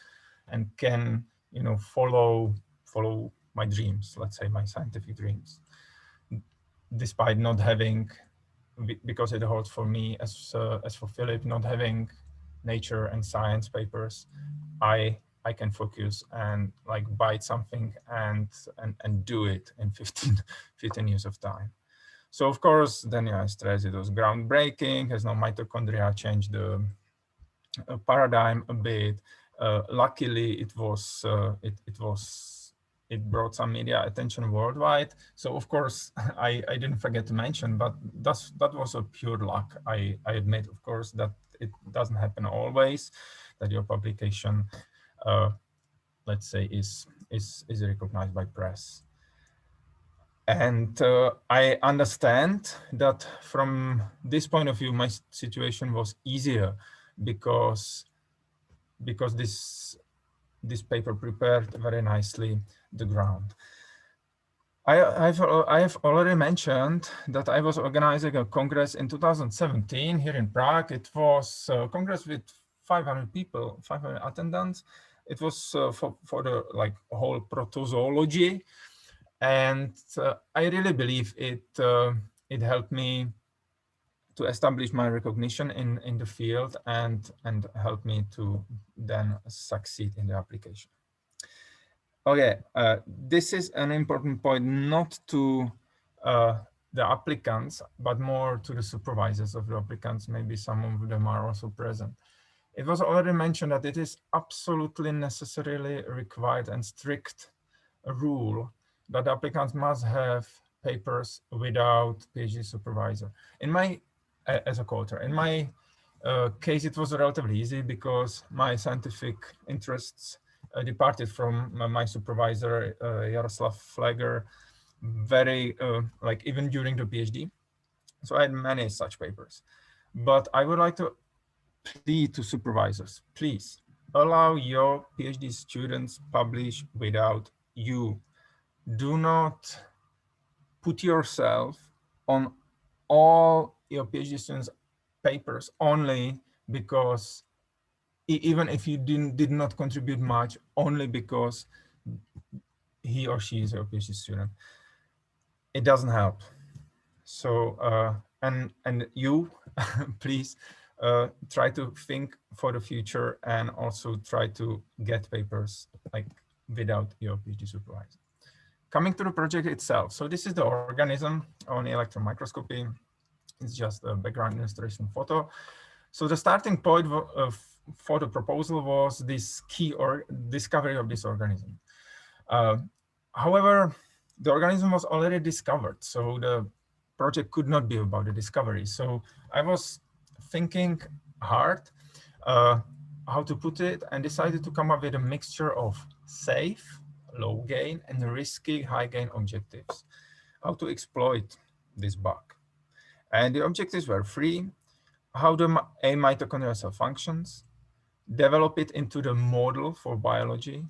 can, you know, follow my dreams, let's say my scientific dreams, despite not having, because it holds for me as for Philip, not having nature and science papers, I can focus and like bite something and do it in 15 years of time. So of course, then I stress it was groundbreaking, has no mitochondria, changed the paradigm a bit. Luckily, it brought some media attention worldwide. So of course, I didn't forget to mention, but that was a pure luck. I admit, of course, that it doesn't happen always, that your publication, let's say, is recognized by press. And I understand that from this point of view, my situation was easier because this paper prepared very nicely the ground. I have already mentioned that I was organizing a congress in 2017 here in Prague. It was a congress with 500 people, 500 attendants. It was for the like whole protozoology, and I really believe it helped me to establish my recognition in the field and help me to then succeed in the application. Okay, this is an important point, not to the applicants, but more to the supervisors of the applicants. Maybe some of them are also present. It was already mentioned that it is absolutely necessarily required and strict rule that the applicants must have papers without PhD supervisor. In my, as a co-author, in my case, it was relatively easy because my scientific interests departed from my supervisor, Jaroslav Fleger, very, like even during the PhD. So I had many such papers. But I would like to plead to supervisors, please allow your PhD students publish without you. Do not put yourself on all your PhD students' papers only because, even if you did not contribute much, only because he or she is your PhD student. It doesn't help. So, and you, please try to think for the future and also try to get papers like without your PhD supervisor. Coming to the project itself. So this is the organism on electron microscopy. It's just a background illustration photo. So the starting point for the proposal was this key or discovery of this organism. However, the organism was already discovered, so the project could not be about the discovery. So I was thinking hard how to put it and decided to come up with a mixture of safe, low gain, and risky, high gain objectives. How to exploit this bug. And the objectives were three: how the A mitochondrial cell functions, develop it into the model for biology,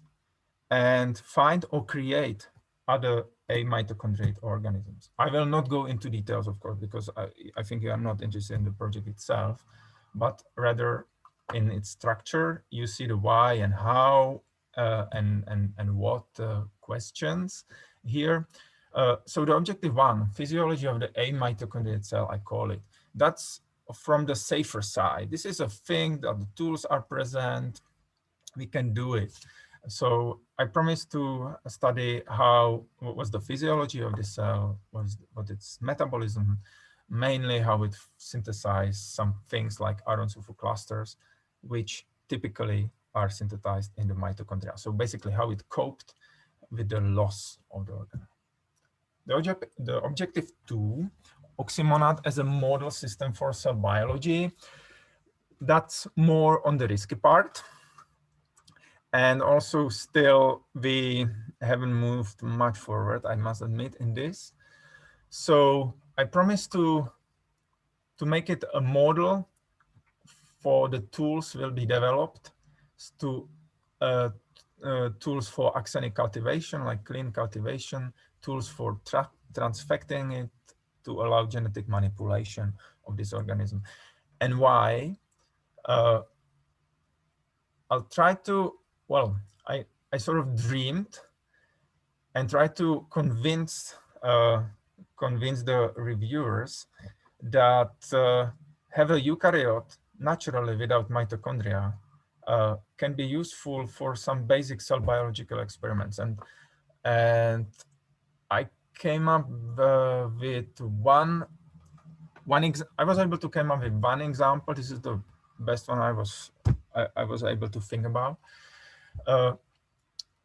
and find or create other A mitochondrial organisms. I will not go into details, of course, because I think you are not interested in the project itself, but rather in its structure. You see the why and how and what questions here. So the objective one, physiology of the A mitochondrial cell, I call it. That's from the safer side. This is a thing that the tools are present, we can do it. So I promised to study what was the physiology of the cell, what its metabolism, mainly how it synthesized some things like iron sulfur clusters, which typically are synthesized in the mitochondria. So basically how it coped with the loss of the organ. The objective two, oxymonad as a model system for cell biology, that's more on the risky part. And also still we haven't moved much forward, I must admit, in this. So I promised to make it a model for the tools will be developed to tools for axonic cultivation, like clean cultivation, tools for transfecting it, to allow genetic manipulation of this organism. And why? I'll try to, well, I sort of dreamed and tried to convince the reviewers that have a eukaryote naturally without mitochondria can be useful for some basic cell biological experiments. And I came up with I was able to come up with one example. This is the best one I was able to think about.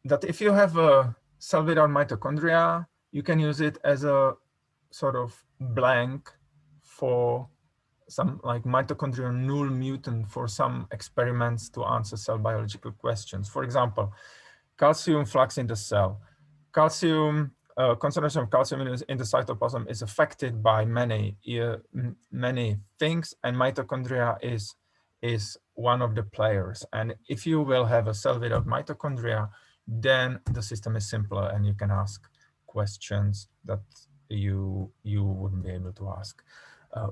That if you have a cell without mitochondria, you can use it as a sort of blank for some like mitochondrial null mutant for some experiments to answer cell biological questions. For example, calcium flux in the cell. Calcium, concentration of calcium in the cytoplasm is affected by many things, and mitochondria is one of the players. And if you will have a cell without mitochondria, then the system is simpler and you can ask questions that you wouldn't be able to ask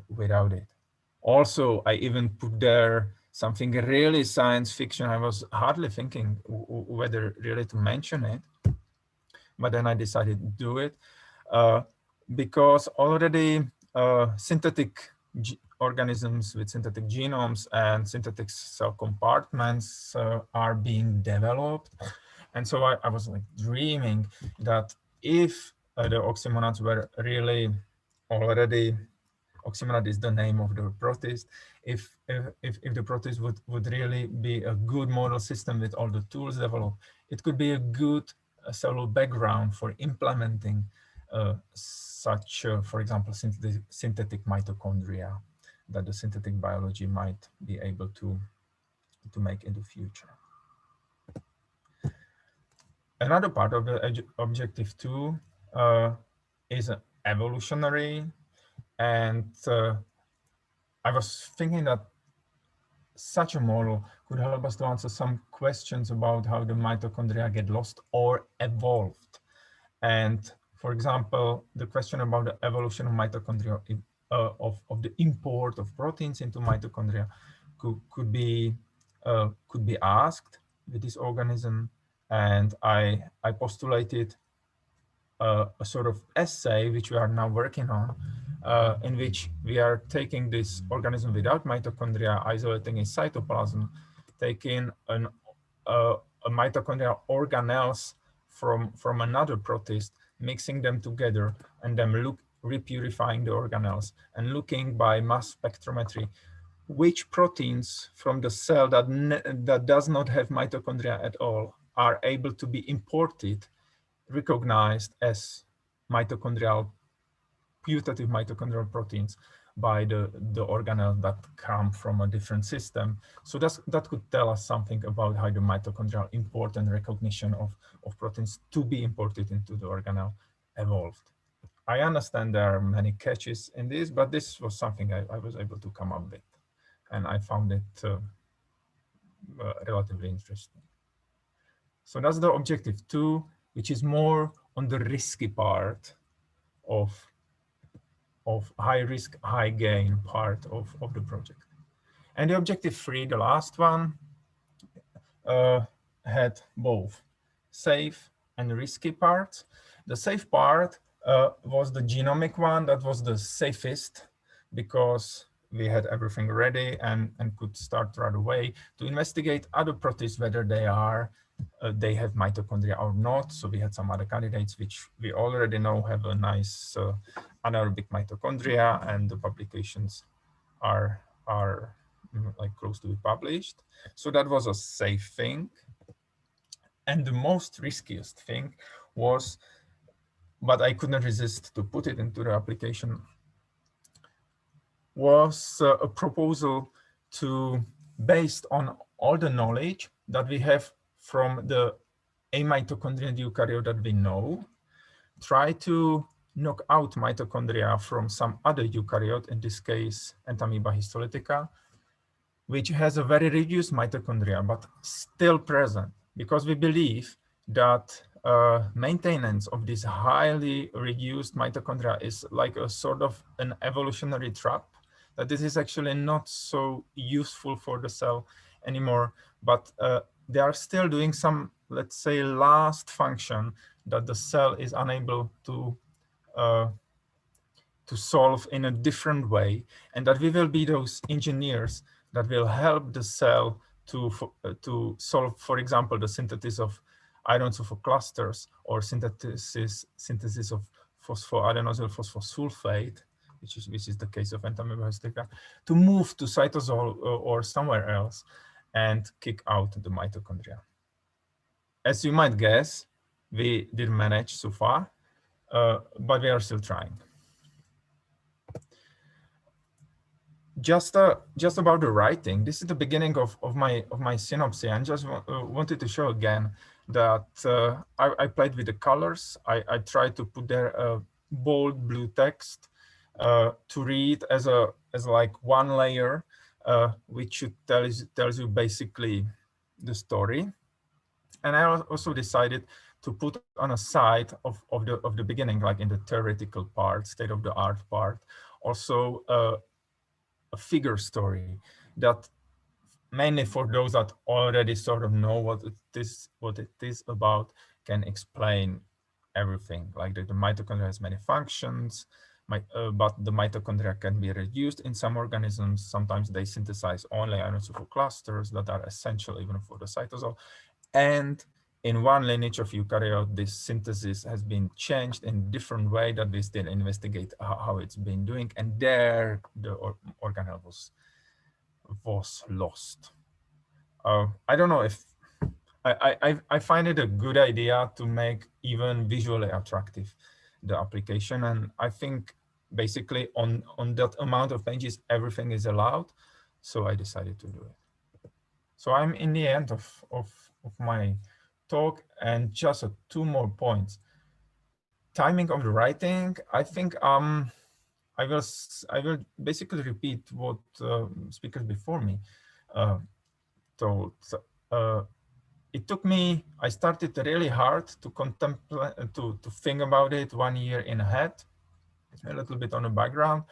without it. Also, I even put there something really science fiction. I was hardly thinking whether really to mention it, but then I decided to do it because already synthetic organisms with synthetic genomes and synthetic cell compartments are being developed. And so I was like dreaming that if the oxymonads were really already, oxymonad is the name of the protist, if the protist would really be a good model system with all the tools developed, it could be a good cellular background for implementing such, for example, synthetic mitochondria that the synthetic biology might be able to make in the future. Another part of the objective 2 is evolutionary, and I was thinking that such a model could help us to answer some questions about how the mitochondria get lost or evolved. And for example, the question about the evolution of mitochondria, of the import of proteins into mitochondria could be asked with this organism. And I postulated a sort of essay, which we are now working on, in which we are taking this organism without mitochondria, isolating its cytoplasm, taking a mitochondrial organelles from another protist, mixing them together, and then repurifying the organelles, and looking by mass spectrometry which proteins from the cell that does not have mitochondria at all are able to be imported, recognized as mitochondrial, putative mitochondrial proteins by the organelles that come from a different system. So that could tell us something about how the mitochondrial import and recognition of proteins to be imported into the organelle evolved. I understand there are many catches in this, but this was something I was able to come up with, and I found it relatively interesting. So that's the objective 2, which is more on the risky part of high risk, high gain part of the project. And the objective 3, the last one, had both safe and risky parts. The safe part was the genomic one. That was the safest because we had everything ready and could start right away to investigate other protists, whether they have mitochondria or not. So we had some other candidates which we already know have a nice anaerobic mitochondria, and the publications are like close to be published. So that was a safe thing. And the most riskiest thing was, but I couldn't resist to put it into the application, was a proposal to, based on all the knowledge that we have from the amitochondrial eukaryote that we know, try to knock out mitochondria from some other eukaryote, in this case, Entamoeba histolytica, which has a very reduced mitochondria, but still present, because we believe that maintenance of this highly reduced mitochondria is like a sort of an evolutionary trap, that this is actually not so useful for the cell anymore, but they are still doing some, let's say, last function that the cell is unable to solve in a different way, and that we will be those engineers that will help the cell to solve, for example, the synthesis of iron sulfur clusters, or synthesis of phosphoadenosyl phosphosulfate, which is the case of anti-amyloid, to move to cytosol or somewhere else and kick out the mitochondria. As you might guess, we didn't manage so far, but we are still trying. Just about the writing, this is the beginning of my synopsis. I just wanted to show again that I played with the colors. I tried to put there a bold blue text to read as like one layer, which tells you basically the story. And I also decided to put on a side of the beginning, like in the theoretical part, state of the art part, also a figure story that mainly for those that already sort of know what it is about, can explain everything. Like the mitochondria has many functions, but the mitochondria can be reduced in some organisms. Sometimes they synthesize only iron sulfur clusters that are essential even for the cytosol. And in one lineage of eukaryote, this synthesis has been changed in a different way that we still investigate how it's been doing. And there the organelle was lost. I don't know if I find it a good idea to make even visually attractive the application. And I think basically on that amount of pages, everything is allowed. So I decided to do it. So I'm in the end of my talk, and just 2 more points. Timing of the writing, I think I will basically repeat what speakers before me told. It took me, I started really hard to contemplate, to think about it 1 year in ahead, a little bit on the background,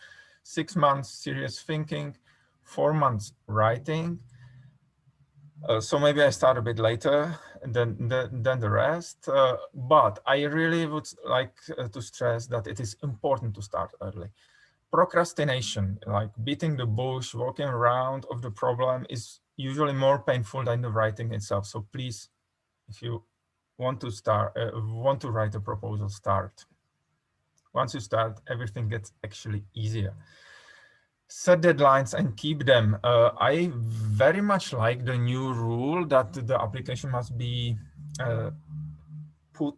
6 months serious thinking, 4 months writing. So maybe I start a bit later than the rest, but I really would like to stress that it is important to start early. Procrastination, like beating the bush, walking around of the problem, is usually more painful than the writing itself. So please, if you want to start, want to write a proposal, start. Once you start, everything gets actually easier. Set deadlines and keep them. I very much like the new rule that the application must be put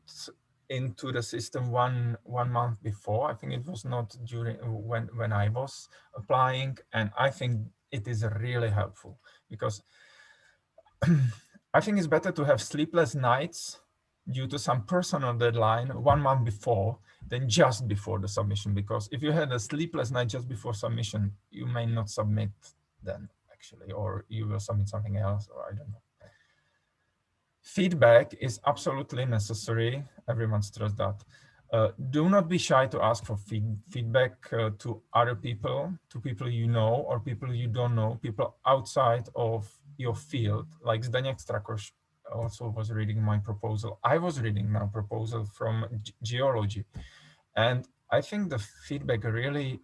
into the system one month before. I think it was not during when I was applying, and I think it is really helpful, because I think it's better to have sleepless nights due to some personal deadline 1 month before than just before the submission, because if you had a sleepless night just before submission, you may not submit then actually, or you will submit something else, or I don't know. Feedback is absolutely necessary. Everyone stressed that. Do not be shy to ask for feedback to other people, to people you know or people you don't know, people outside of your field. Like Zdeněk Strakoš also was reading my proposal. I was reading my proposal from geology. And I think the feedback really,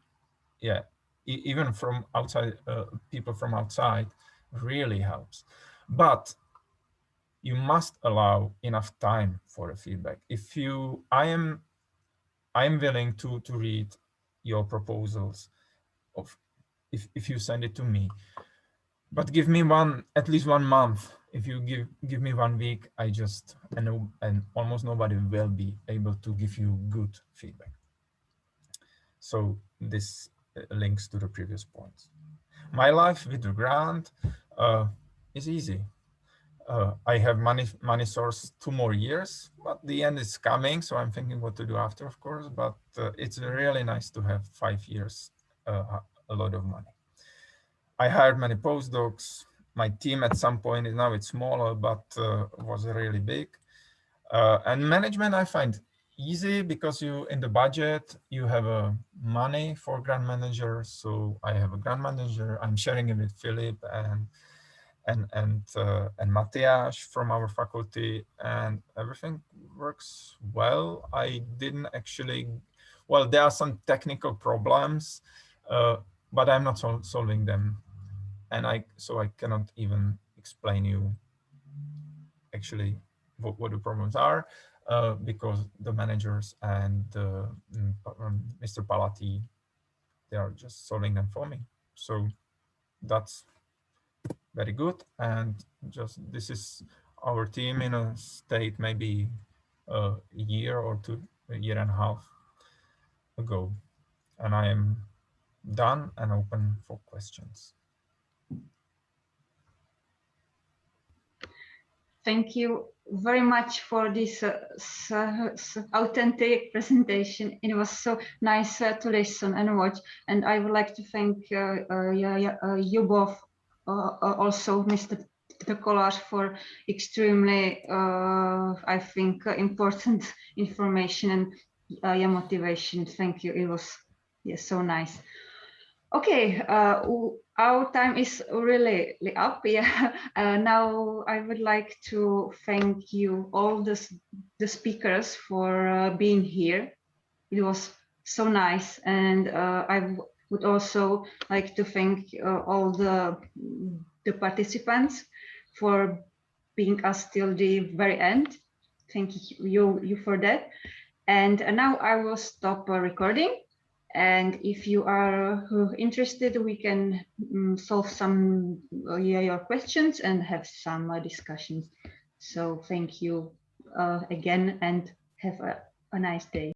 yeah, even from outside, people from outside really helps. But you must allow enough time for a feedback. If you, I am willing to read your proposals if you send it to me, but give me at least 1 month. If you give me 1 week, I just, and almost nobody will be able to give you good feedback. So this links to the previous points. My life with the grant is easy. I have money source 2 more years, but the end is coming. So I'm thinking what to do after, of course, but it's really nice to have 5 years, a lot of money. I hired many postdocs. My team at some point, now it's smaller, but was really big. And management I find easy because in the budget you have money for grant managers. So I have a grant manager. I'm sharing it with Filip and Matthias from our faculty, and everything works well. I didn't actually, well, there are some technical problems, but I'm not solving them, and so I cannot even explain you actually what the problems are, because the managers and Mr. Palati, they are just solving them for me. So that's very good. And just this is our team in a state maybe a year or two, a year and a half ago. And I am done and open for questions. Thank you very much for this authentic presentation. It was so nice to listen and watch. And I would like to thank you both, also Mr. Kolář, for extremely, I think, important information and your motivation. Thank you. It was so nice. Okay, our time is really up. Yeah. Now I would like to thank you all the speakers for being here. It was so nice, and I would also like to thank all the participants for being us till the very end. Thank you for that. And now I will stop recording. And if you are interested, we can solve some your questions and have some discussions. So thank you again, and have a nice day.